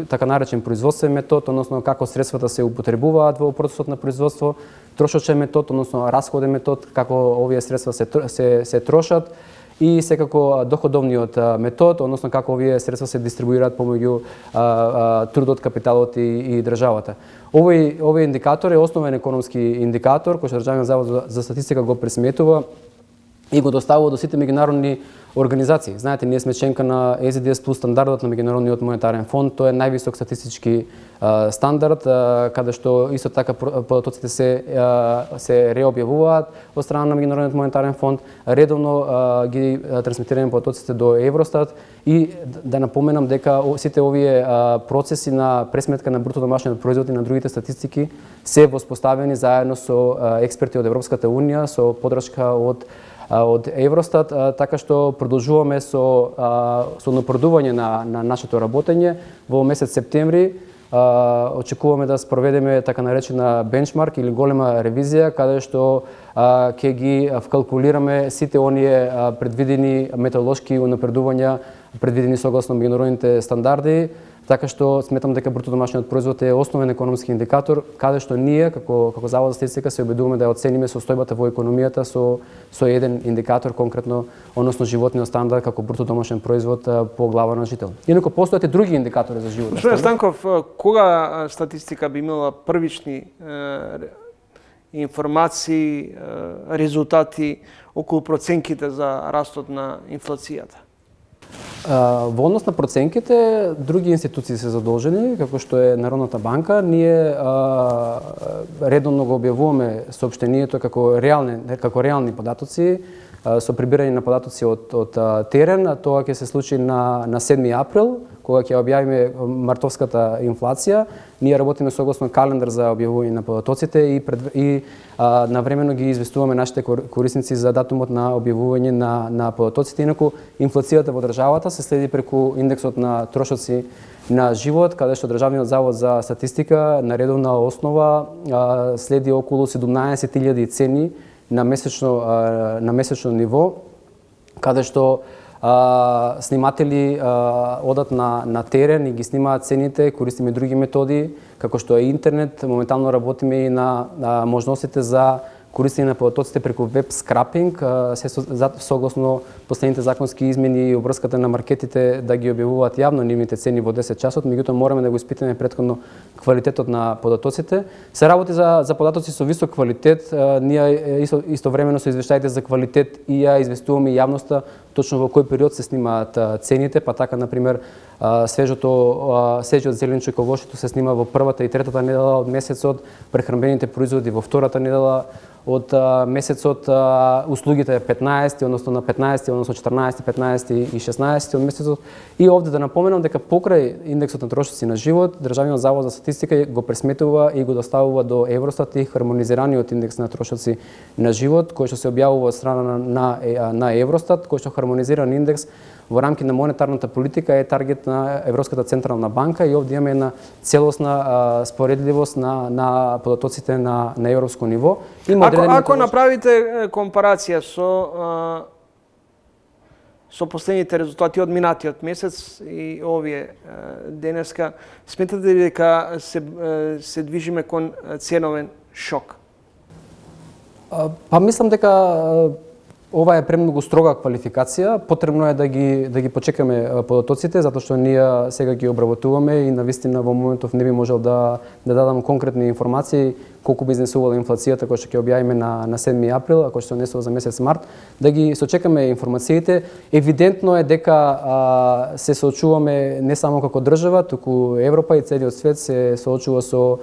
така наречен производствен метод, односно како средствата се употребуваат во процесот на производство, трошочен метод, односно расходен метод, како овие средства се трошат, и секако доходовниот метод, односно како овие средства се дистрибуираат помеѓу трудот, капиталот и државата. Овој индикатор е основен економски индикатор кој што Државниот завод за статистика го пресметува и го доставува до сите меѓународни организации. Знаете, ние сме членка на ECDS плюс стандардот на Меѓународниот монетарен фонд. Тоа е највисок статистички стандард, каде што исто така податоците се реобјавуваат од страна на Меѓународниот монетарен фонд. Редовно ги трансмитираме податоците до Евростат и да напоменам дека сите овие процеси на пресметка на бруто домашниот производ и на другите статистики се воспоставени заедно со експерти од Европската унија, со поддршка од Евростат, така што продолжуваме со напредување на нашето работење. Во месец септември очекуваме да спроведеме така наречена бенчмарк или голема ревизија, каде што ќе ги вкалкулираме сите оние предвидени методолошки унапредувања, предвидени согласно меѓународните стандарди, така што сметам дека бруто домашниот производ е основен економски индикатор, каде што ние како Завод за статистика се обидуваме да ја оцениме состојбата во економијата со еден индикатор конкретно, односно животниот стандард како бруто домашен производ по глава на жител. Инаку постојат и други индикатори за животот. Господин Станков, кога статистика би имала првични информации, резултати околу проценките за растот на инфлацијата? Во однос на проценките, други институции се задолжени, како што е Народната банка. Ние редовно го објавуваме соопштението како реални податоци, со прибирање на податоци од терен. Тоа ќе се случи на 7 април, кога ќе објавиме мартовската инфлација. Ние работиме согласно календар за објавување на податоците и навремено ги известуваме нашите корисници за датумот на објавување на податоците. Инаку инфлацијата во државата се следи преку индексот на трошоци на живот, каде што Државниот завод за статистика на редовна основа следи околу 17.000 цени на месечно ниво, каде што сниматели одат на терен и ги снимаат цените, користиме други методи, како што е интернет. Моментално работиме и на можностите за користење на податоците преку веб скрапинг, се согласно последните законски измени и обврската на маркетите да ги објавуваат јавно нивните цени во 10 часот, меѓутоа мораме да го испитаме претходно квалитетот на податоците. Се работи за податоци со висок квалитет, ние истовремено со извештаите за квалитет и ја известуваме јавноста точно во кој период се снимаат цените, па така например свежиот зеленчук и овошето се снима во првата и третата недела од месецот, прехранбените производи во втората недела од месецот, услугите 15, односно на 15, односно 14, 15 и 16 од месецот. И овде да напоменам дека покрај индексот на трошоци на живот, Државниот завод за статистика го пресметува и го доставува до Евростат и хармонизираниот индекс на трошоци на живот, кој што се објавува од страна на Евростат, кој што хармонизиран индекс во рамки на монетарната политика е таргет на Европската централна банка и овде имаме една целосна споредливост на податоците на европско ниво. Ако направите компарација со последните резултати од минатиот месец и овие денеска, сметате ли дека се движиме кон ценовен шок? Па мислам дека ова е премногу строга квалификација. Потребно е да ги почекаме податоците, затоа што ние сега ги обработуваме и навистина во моментов не би можел да дадам конкретни информации колку би изнесувала инфлацијата која што ќе објавиме на 7 април, а која што несува за месец март. Да ги сочекаме информациите. Евидентно е дека се соочуваме не само како држава, туку Европа и целиот свет се соочува со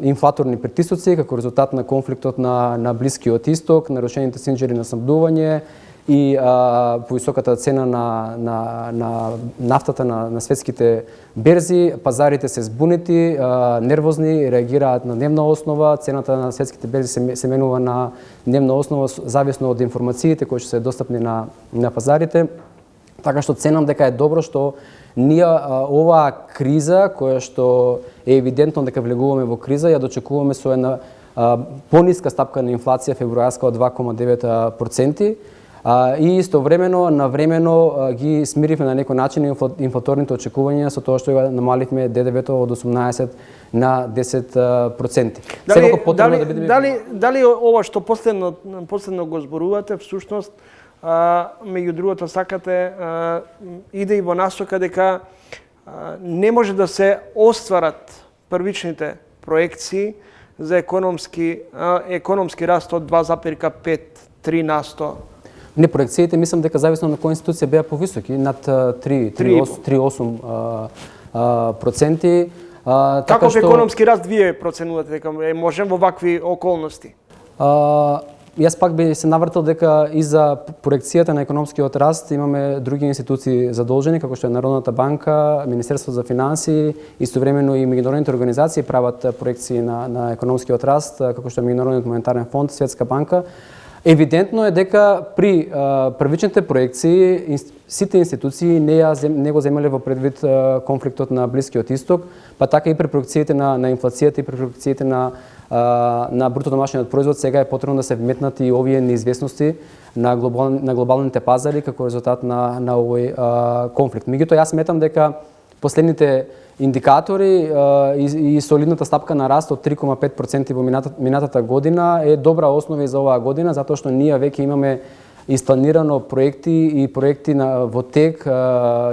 инфлаторни притисоци како резултат на конфликтот на Блискиот исток, нарушените синџери на снабдување и повисоката цена на нафтата на светските берзи. Пазарите се збунети, нервозни, реагираат на дневна основа, цената на светските берзи се менува на дневна основа зависно од информациите кои што се достапни на пазарите. Така што ценам дека е добро што ние оваа криза, која што е евидентно дека влегуваме во криза, ја дочекуваме со една пониска стапка на инфлација февруарска од 2,9%. И истовремено, навремено ги смиривме на некој начин инфлаторните очекувања со тоа што ја намаливме ДДВ-то од 18 на 10%. Дали ова што последно го зборувате, всушност, меѓу другото сакате, иде и во насока дека не може да се остварат првичните проекции за економски раст од 2,5-3%. Не, проекциите мислам дека зависно на која институција беа повисоки, над 3,8%. Каков економски раст вие проценувате дека можем во вакви околности? Јас пак би се навртал дека и за проекцијата на економскиот раст имаме други институции задолжени, како што е Народната банка, Министерство за финансии, истовремено и меѓународните организации прават проекции на економскиот раст, како што е Меѓународниот монетарен фонд, Светска банка. Евидентно е дека при првичните проекции сите институции не го земале во предвид конфликтот на Блискиот Исток, па така и при проекциите на инфлацијата и при проекциите на бруто домашниот производ сега е потребно да се вметнат и овие неизвестности на глобалните пазари како резултат на овој конфликт. Меѓутоа јас сметам дека последните индикатори и солидната стапка на раст од 3,5% во минатата година е добра основа и за оваа година, затоа што ние веќе имаме испланирано проекти во тек,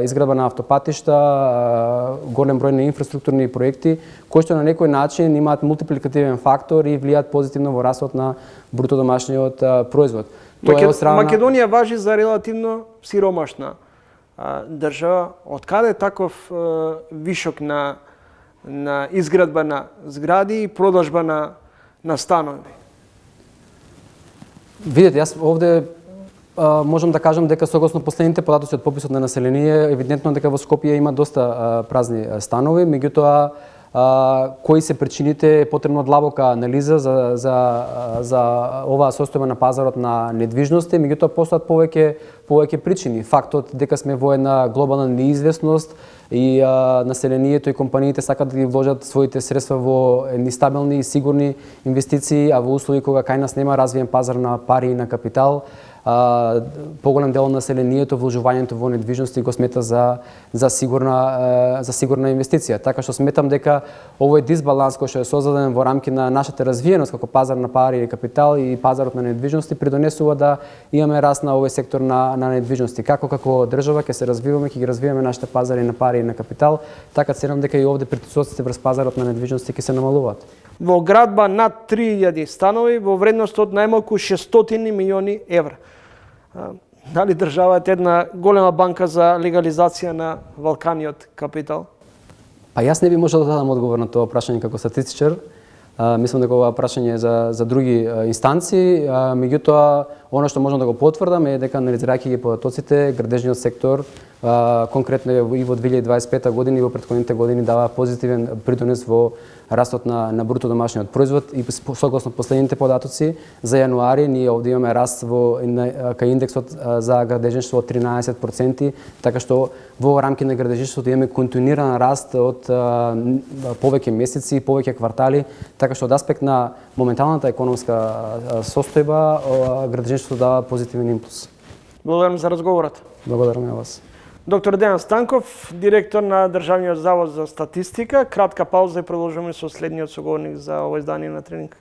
изградба на автопатишта, голем број на инфраструктурни проекти, кои што на некој начин имаат мултипликативен фактор и влијаат позитивно во растот на бруто домашниот производ. Македонија важи за релативно сиромашна држава. Од каде таков вишок на изградба на згради и продажба на станови? Видете, јас овде можам да кажам дека согласно последните податоци од пописот на население, евидентно дека во Скопје има доста празни станови, меѓутоа кои се причините е потребно длабока анализа за оваа состојба на пазарот на недвижности, меѓутоа постојат повеќе причини. Фактот дека сме во една глобална неизвестност и населението и компаниите сакат да ги вложат своите средства во нестабилни и сигурни инвестиции, а во услови кога кај нас нема развиен пазар на пари и на капитал, поголем дел од населението вложувањето во недвижности го смета за сигурна инвестиција. Така што сметам дека овој дисбаланс кој што е создаден во рамки на нашата развиеност како пазар на пари и капитал и пазарот на недвижности придонесува да имаме раст на овој сектор на недвижности. Како држава ќе се развиваме, ќе ги развиваме нашите пазари на пари и на капитал, така ценам дека и овде притисоците врз пазарот на недвижности ќе се намалуваат. Во градба над 3000 станови во вредност од најмалку 600 милиони евра. Дали државата е една голема банка за легализација на валканиот капитал? Па јас не би можел да дадам одговор на тоа прашање како статистичар. Мислам дека ова прашање е за други инстанции, меѓутоа она што можам да го потврдам е дека анализирајќи ги податоците, градежниот сектор конкретно и во 2025 година и во претходните години дава позитивен придонес во растот на бруто домашниот производ и согласно последните податоци за јануари ние овде имаме раст кај индексот за градежништво од 13%, така што во рамки на градежништвото имаме континуиран раст од повеќе месеци, повеќе квартали, така што од аспект на моменталната економска состојба градежништвото дава позитивен импулс. Благодарам за разговорот. Благодарам на вас. Доктор Дејан Станков, директор на Државниот завод за статистика. Кратка пауза и продолжуваме со следниот соговорник за ово издание на Тренинг.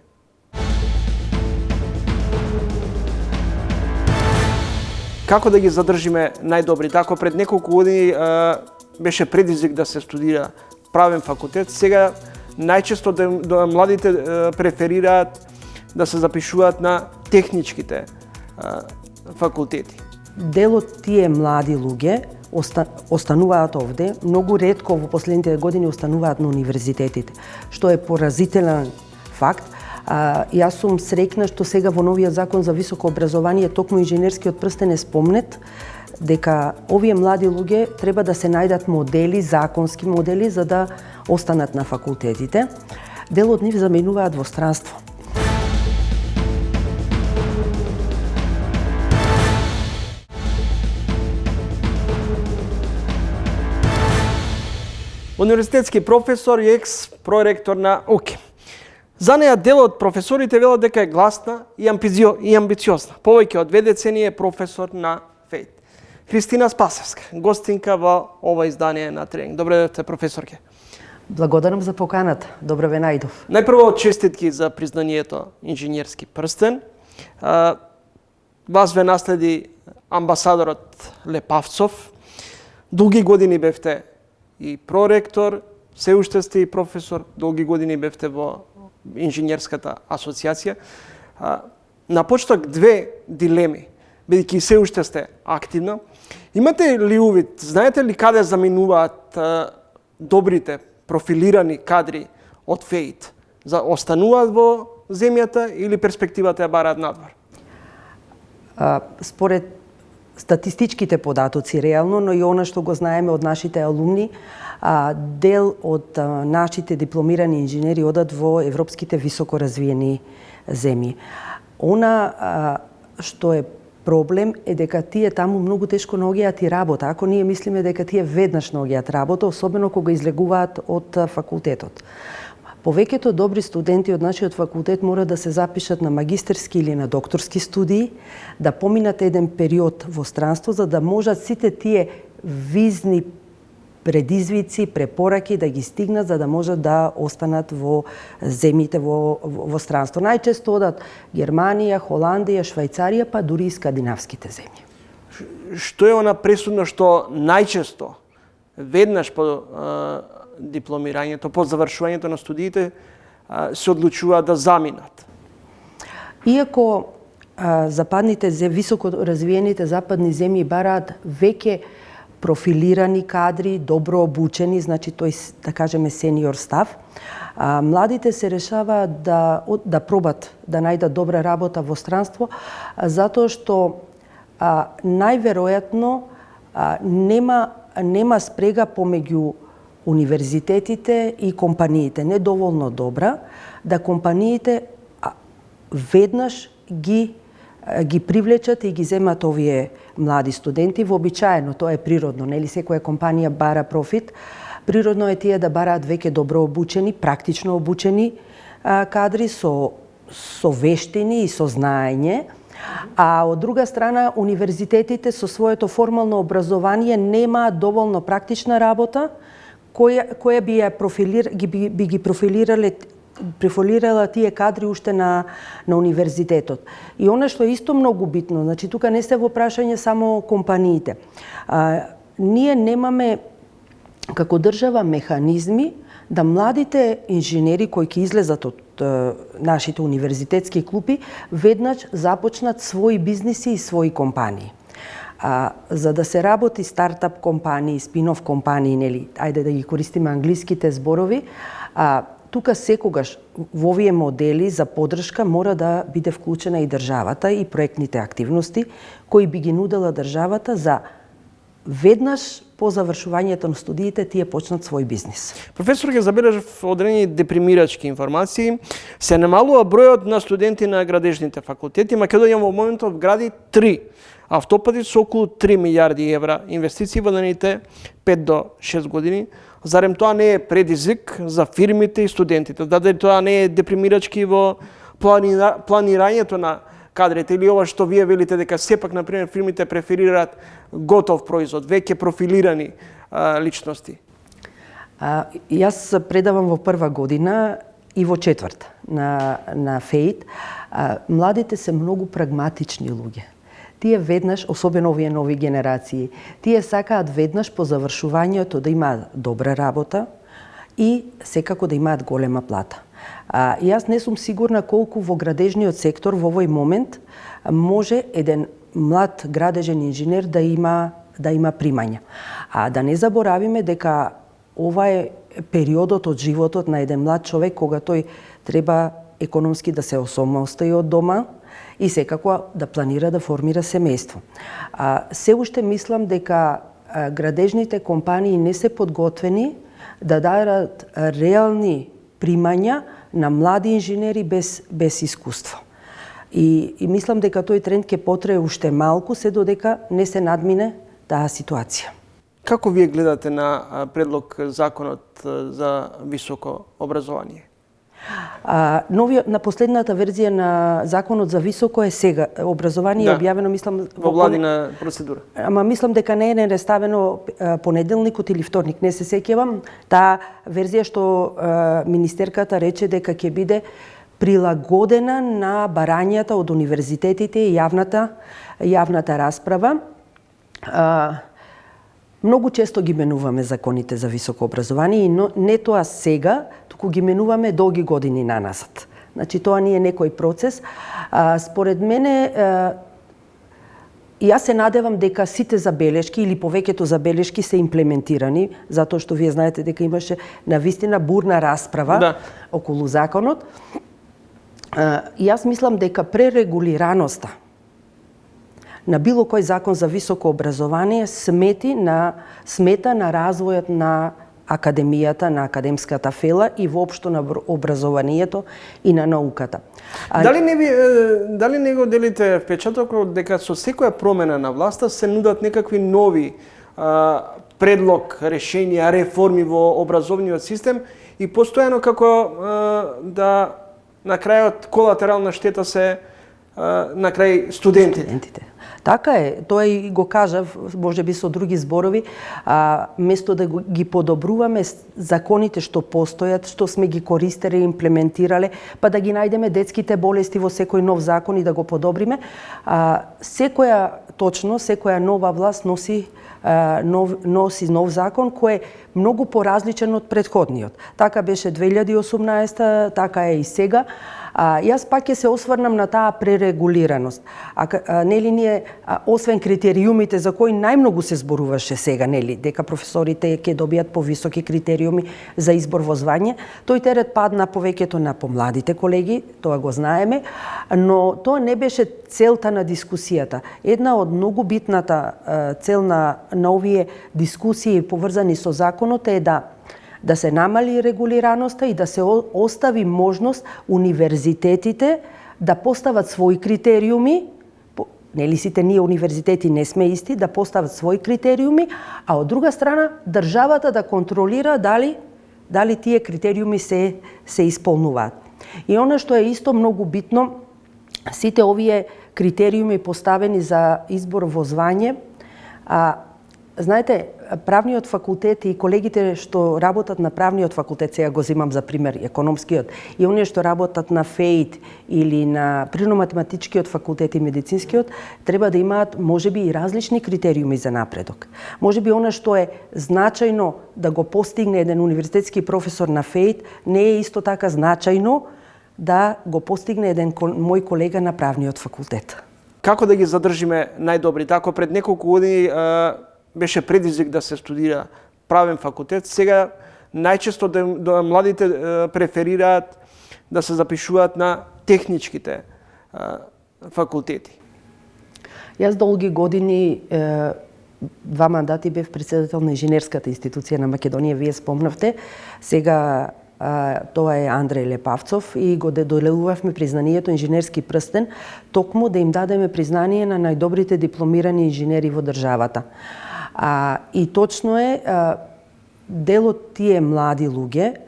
Како да ги задржиме најдобрите? Ако пред неколку години беше предизвик да се студира правен факултет, сега најчесто младите преферираат да се запишуваат на техничките факултети. Дел од тие млади луѓе остануваат овде, многу ретко во последните години остануваат на универзитетите, што е поразителен факт. Јас сум среќна што сега во новиот закон за високо образование токму инженерскиот прстен е спомнет дека овие млади луѓе треба да се најдат модели, законски модели за да останат на факултетите. Дел од нив заменуваат во странство. Универзитетски професор и екс-проректор на УКИ. За неја дел од професорите велат дека е гласна и амбициозна. Повеќе од 2 децении е професор на ФЕИТ. Христина Спасевска, гостинка во ова издание на Тренинг. Добре дојдовте, професорке. Благодарам за поканата. Добро ве најдов. Најпрво честитки за признанието инженерски прстен. Вас ве наследи амбасадорот Лепавцов. Долги години бевте и проректор, се уште сте и професор, долги години бевте во инженерската асоциација. На почеток 2 дилеми, бидејќи се уште сте активна. Имате ли увид, знаете ли каде заминуваат добрите, профилирани кадри од ФЕИТ? Остануваат во земјата или перспективата ја бараат надвор? Според статистичките податоци реално, но и она што го знаеме од нашите алумни, дел од нашите дипломирани инженери одат во европските високоразвиени земји. Она што е проблем е дека тие таму многу тешко наоѓаат и работа. Ако ние мислиме дека тие веднаш наоѓаат работа, особено кога излегуваат од факултетот. Повеќето добри студенти од нашиот факултет мора да се запишат на магистерски или на докторски студии, да поминат еден период во странство, за да можат сите тие визни предизвици, препораки да ги стигнат, за да можат да останат во земјите во странство. Најчесто одат Германија, Холандија, Швајцарија, па дури и скандинавските земји. Што е она пресудно што најчесто, веднаш по дипломирањето, по завршувањето на студиите, се одлучуваат да заминат? Иако високо развиените западни земји бараат веќе профилирани кадри, добро обучени, значи тој, да кажеме, сениор став, младите се решаваат да пробат да најдат добра работа во странство, затоа што најверојатно нема спрега помеѓу универзитетите и компаниите, не доволно добра, да компаниите веднаш ги привлечат и ги земат овие млади студенти. Вообичаено, тоа е природно, нели секоја компанија бара профит. Природно е тие да бараат веќе добро обучени, практично обучени кадри со вештини и со знаење. А од друга страна, универзитетите со своето формално образование немаат доволно практична работа, која би ги профилирала тие кадри уште на универзитетот. И она што е исто многу битно, значи тука не се во прашање само компаниите. Ние немаме како држава механизми да младите инженери кои ќе излезат од нашите универзитетски клупи веднаш започнат своји бизниси и своји компании. За да се работи стартап компании, спин-оф компании, нели, ајде да ги користиме англиските зборови, тука секогаш во овие модели за поддршка мора да биде вклучена и државата и проектните активности кои би ги нудела државата за веднаш по завршувањето на студиите тие почнат свој бизнис. Професор, ќе забележав одредени депримирачки информации. Се намалува бројот на студенти на градежните факултети. Македонија во моментот гради 3 автопати со околу 3 милиарди евра инвестиции во наredните 5 до 6 години. Зарем тоа не е предизвик за фирмите и студентите? Дали тоа не е депримирачки во планирањето на кадрите или ова што вие велите дека сепак, например, фирмите преферираат готов производ, веќе профилирани личности? Јас предавам во прва година и во четврта на ФЕИТ. Младите се многу прагматични луѓе. Тие веднаш, особено овие нови генерации, тие сакаат веднаш по завршувањето да имаат добра работа и секако да имаат голема плата. Јас не сум сигурна колку во градежниот сектор во овој момент може еден млад градежен инженер да има примања. Да не заборавиме дека ова е периодот од животот на еден млад човек кога тој треба економски да се осамостои од дома и секако да планира да формира семејство. Се уште мислам дека градежните компании не се подготвени да дадат реални примања на млади инженери без искуство. И мислам дека тој тренд ќе потрае уште малку се додека не се надмине таа ситуација. Како вие гледате на предлог законот за високо образование? На последната верзија на Законот за високо е сега образование Да. објавено, мислам, Во владина процедура. Ама мислам дека не е неставено понеделникот или вторник, не се сеќавам. Таа верзија што министерката рече дека ќе биде прилагодена на барањата од универзитетите и јавната расправа. Многу често ги менуваме законите за високо образование и не тоа сега, туку ги менуваме долги години наназад. Значи тоа не е некој процес. Според мене, јас се надевам дека сите забелешки или повеќето забелешки се имплементирани, затоа што вие знаете дека имаше навистина бурна расправа околу законот. Јас мислам дека пререгулираноста на било кој закон за високо образование смета на развојот на академијата, на академската фела и воопшто на образованието и на науката. Дали не го делите впечатокот дека со секоја промена на власта се нудат некакви нови предлог, решенија, реформи во образовниот систем и постојано како да на крајот колатерална штета се на крај студентите. Така е, тоа и го кажав, можеби со други зборови, место да ги подобруваме законите што постојат, што сме ги користеле и имплементирале, па да ги најдеме детските болести во секој нов закон и да го подобриме, секоја нова власт носи нов закон кој е многу поразличен од претходниот. Така беше 2018, така е и сега. Јас пак ќе се осврнам на таа пререгулираност. Нели ние, освен критериумите за кои најмногу се зборуваше сега, нели, дека професорите ќе добијат повисоки критериуми за избор во звање, тој терет падна повеќето на помладите колеги, тоа го знаеме, но тоа не беше целта на дискусијата. Една од многу битната цел на овие дискусии поврзани со законот е да се намали регулираноста и да се остави можност универзитетите да постават своји критериуми, нели сите ние универзитети не сме исти, да постават своји критериуми, а од друга страна државата да контролира дали тие критериуми се исполнуваат. И она што е исто многу битно, сите овие критериуми поставени за избор во звање, знаете, правниот факултет и колегите што работат на правниот факултет, сега го земам за пример економскиот, и оние што работат на ФЕИТ или на природно-математичкиот факултет и медицинскиот, треба да имаат можеби и различни критериуми за напредок. Можеби она што е значајно да го постигне еден универзитетски професор на ФЕИТ, не е исто така значајно да го постигне еден мој колега на правниот факултет. Како да ги задржиме најдобрите? Ако пред неколку години беше предизвик да се студира правен факултет, сега најчесто младите преферираат да се запишуваат на техничките факултети. Јас долги години, 2 мандати бев председател на инженерската институција на Македонија, вие спомнавте. Сега тоа е Андреј Лепавцов и го доделувавме признанието инженерски прстен, токму да им дадеме признание на најдобрите дипломирани инженери во државата. И точно е, дел од тие млади луѓе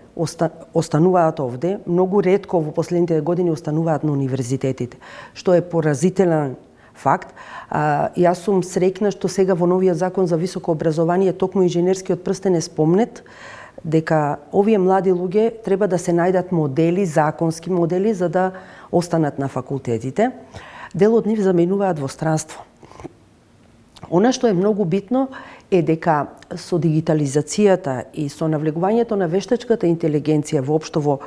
остануваат овде, многу ретко во последните години остануваат на универзитетите, што е поразителен факт. Јас сум среќна што сега во новиот закон за високо образование токму инженерскиот прстен е спомнет, дека овие млади луѓе треба да се најдат модели, законски модели, за да останат на факултетите. Дел од нив заменуваат во странство. Она што е многу битно е дека со дигитализацијата и со навлегувањето на вештачката интелигенција воопшто во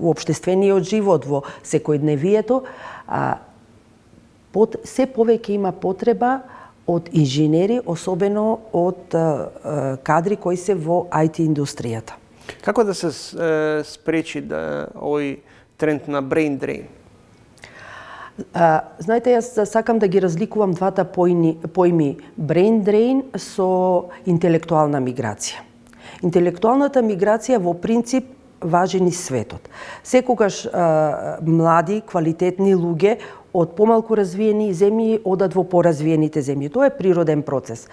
општествениот живот, во секојдневието, се повеќе има потреба од инженери, особено од кадри кои се во IT индустријата. Како да се спречи овој тренд на brain drain? Знаете, јас сакам да ги разликувам двата поими brain drain со интелектуална миграција. Интелектуалната миграција во принцип важи низ светот. Секогаш млади, квалитетни луѓе од помалку развиени земји одат во поразвиените земји. Тоа е природен процес.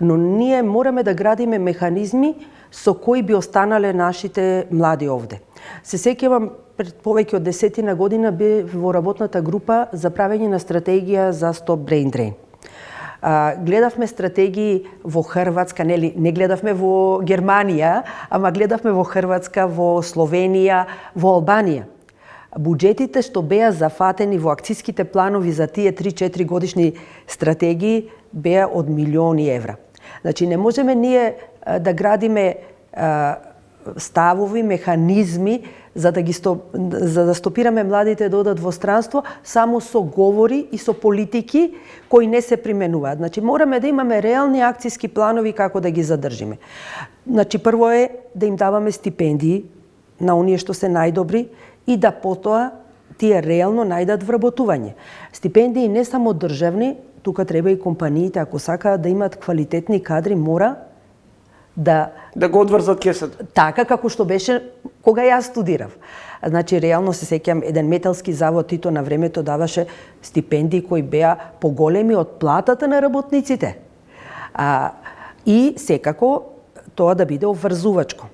Но ние мораме да градиме механизми со кои би останале нашите млади овде. Се сеќавам, пред повеќе од 10 година би во работната група за правење на стратегија за Stop Brain Drain. Гледавме стратегии во Хрватска, не гледавме во Германија, ама гледавме во Хрватска, во Словенија, во Албанија. Буџетите што беа зафатени во акциските планови за тие 3-4 годишни стратегии беа од милиони евра. Значи не можеме ние да градиме ставови, механизми за да стопираме младите да одат во странство само со говори и со политики кои не се применуваат. Значи мораме да имаме реални акциски планови како да ги задржиме. Значи прво е да им даваме стипендии на оние што се најдобри и да потоа тие реално најдат вработување. Стипендии не само државни, тука треба и компаниите, ако сакаат да имаат квалитетни кадри, мора да го одврзат кесето. Така како што беше кога јас студирав. Значи реално се сеќам еден металски завод Тито на времето даваше стипендии кои беа поголеми од платата на работниците. И секако тоа да биде обврзувачко.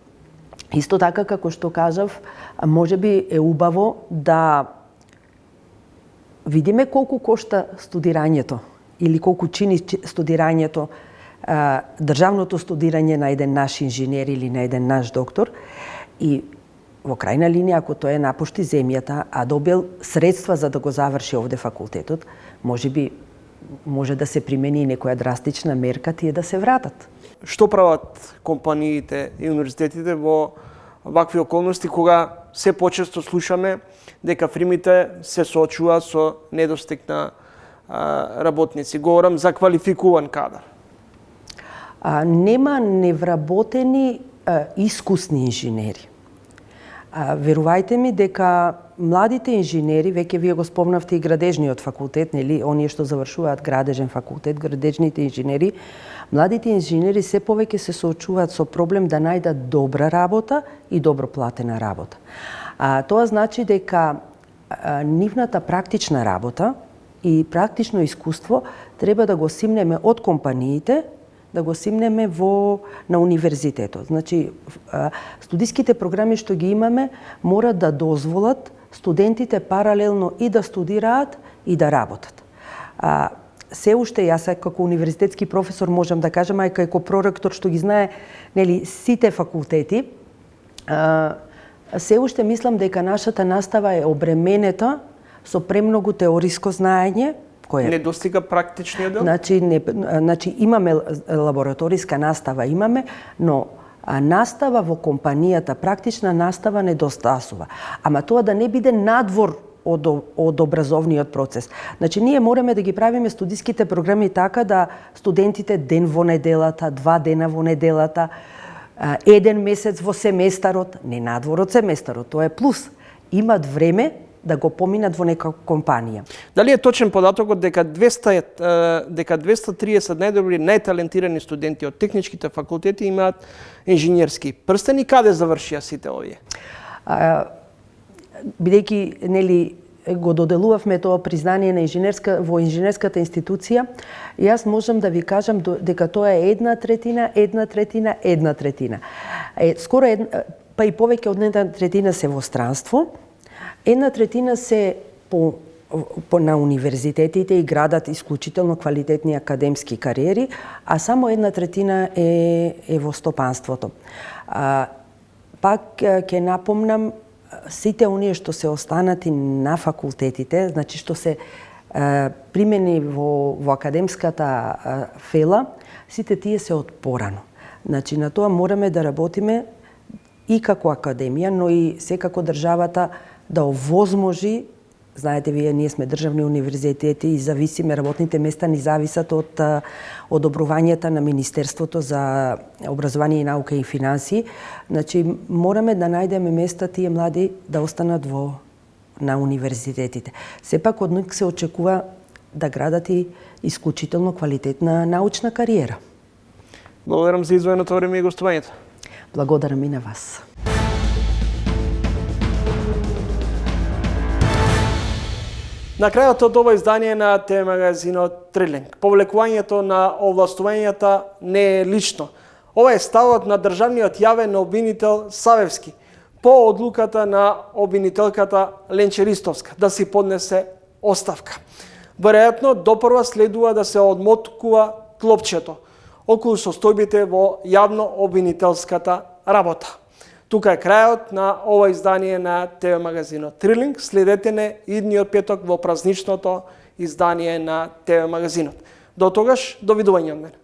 Исто така како што кажав, можеби е убаво да видиме колку кошта студирањето или колку чини студирањето, државното студирање на еден наш инженер или на еден наш доктор и во крајна линија, ако тој напушти земјата, а добил средства за да го заврши овде факултетот, можеби може да се примени некоја драстична мерка тие да се вратат. Што прават компаниите и универзитетите во вакви околности кога се почесто слушаме дека фирмите се соочуваат со недостиг на работници? Говорам за квалификуван кадар. Нема невработени искусни инженери. Верувајте ми дека младите инженери, веќе вие го спомнавте и градежниот факултет, нели, оние што завршуваат градежен факултет, градежните инженери, младите инженери се повеќе се соочуваат со проблем да најдат добра работа и добро платена работа. Тоа значи дека нивната практична работа и практично искуство треба да го симнеме од компаниите, да го симнеме на универзитетот. Значи, студиските програми што ги имаме мора да дозволат студентите паралелно и да студираат и да работат. Се уште јас како универзитетски професор можам да кажам, а како проректор што ги знае нели сите факултети, се уште мислам дека нашата настава е обременета со премногу теориско знаење. Не достига практичниот дел? Значи имаме лабораториска настава, но настава во компанијата, практична настава недостасува. Ама тоа да не биде надвор од образовниот процес. Значи ние мораме да ги правиме студиските програми така да студентите ден во неделата, 2 дена во неделата, 1 месец во семестарот, не надвор од семестарот, тоа е плюс. Имат време да го поминат во нека компанија. Дали е точен податокот дека 230 најдобри, најталентирани студенти од техничките факултети имаат инженерски прстени? Каде завршија сите овие? Бидејќи нели го доделувавме тоа признание на во инженерската институција, јас можам да ви кажам дека тоа е 1/3, 1/3, 1/3. Скоро па и повеќе од 1/3 се во странство. 1/3 се на универзитетите и градат исклучително квалитетни академски кариери, а само 1/3 е во стопанството. Пак ќе напомнам сите оние што се останати на факултетите, значи што се примени во академската фела, сите тие се од порано. Значи на тоа мораме да работиме и како академија, но и секако државата да овозможи, знаете вие, ние сме државни универзитети и зависиме, работните места ни зависат од одобрувањата на Министерството за образование и наука и финансии. Значи, мораме да најдеме места тие млади да останат на универзитетите. Сепак од нив се очекува да градат и исклучително квалитетна научна кариера. Благодарам за издвоеното време и гостувањето. Благодарам и на вас. На крајот од ова издание на ТВ магазинот Трилинг, повлекувањето на овластувањата не е лично. Ова е ставот на државниот јавен обвинител Савевски по одлуката на обвинителката Ленче Ристовска да си поднесе оставка. Веројатно допрва следува да се одмоткува клопчето околу состојбите во јавно обвинителската работа. Тука е крајот на ова издание на ТВ магазинот Трилинг. Следете не идниот петок во празничното издание на ТВ магазинот. До тогаш, довидување од мене.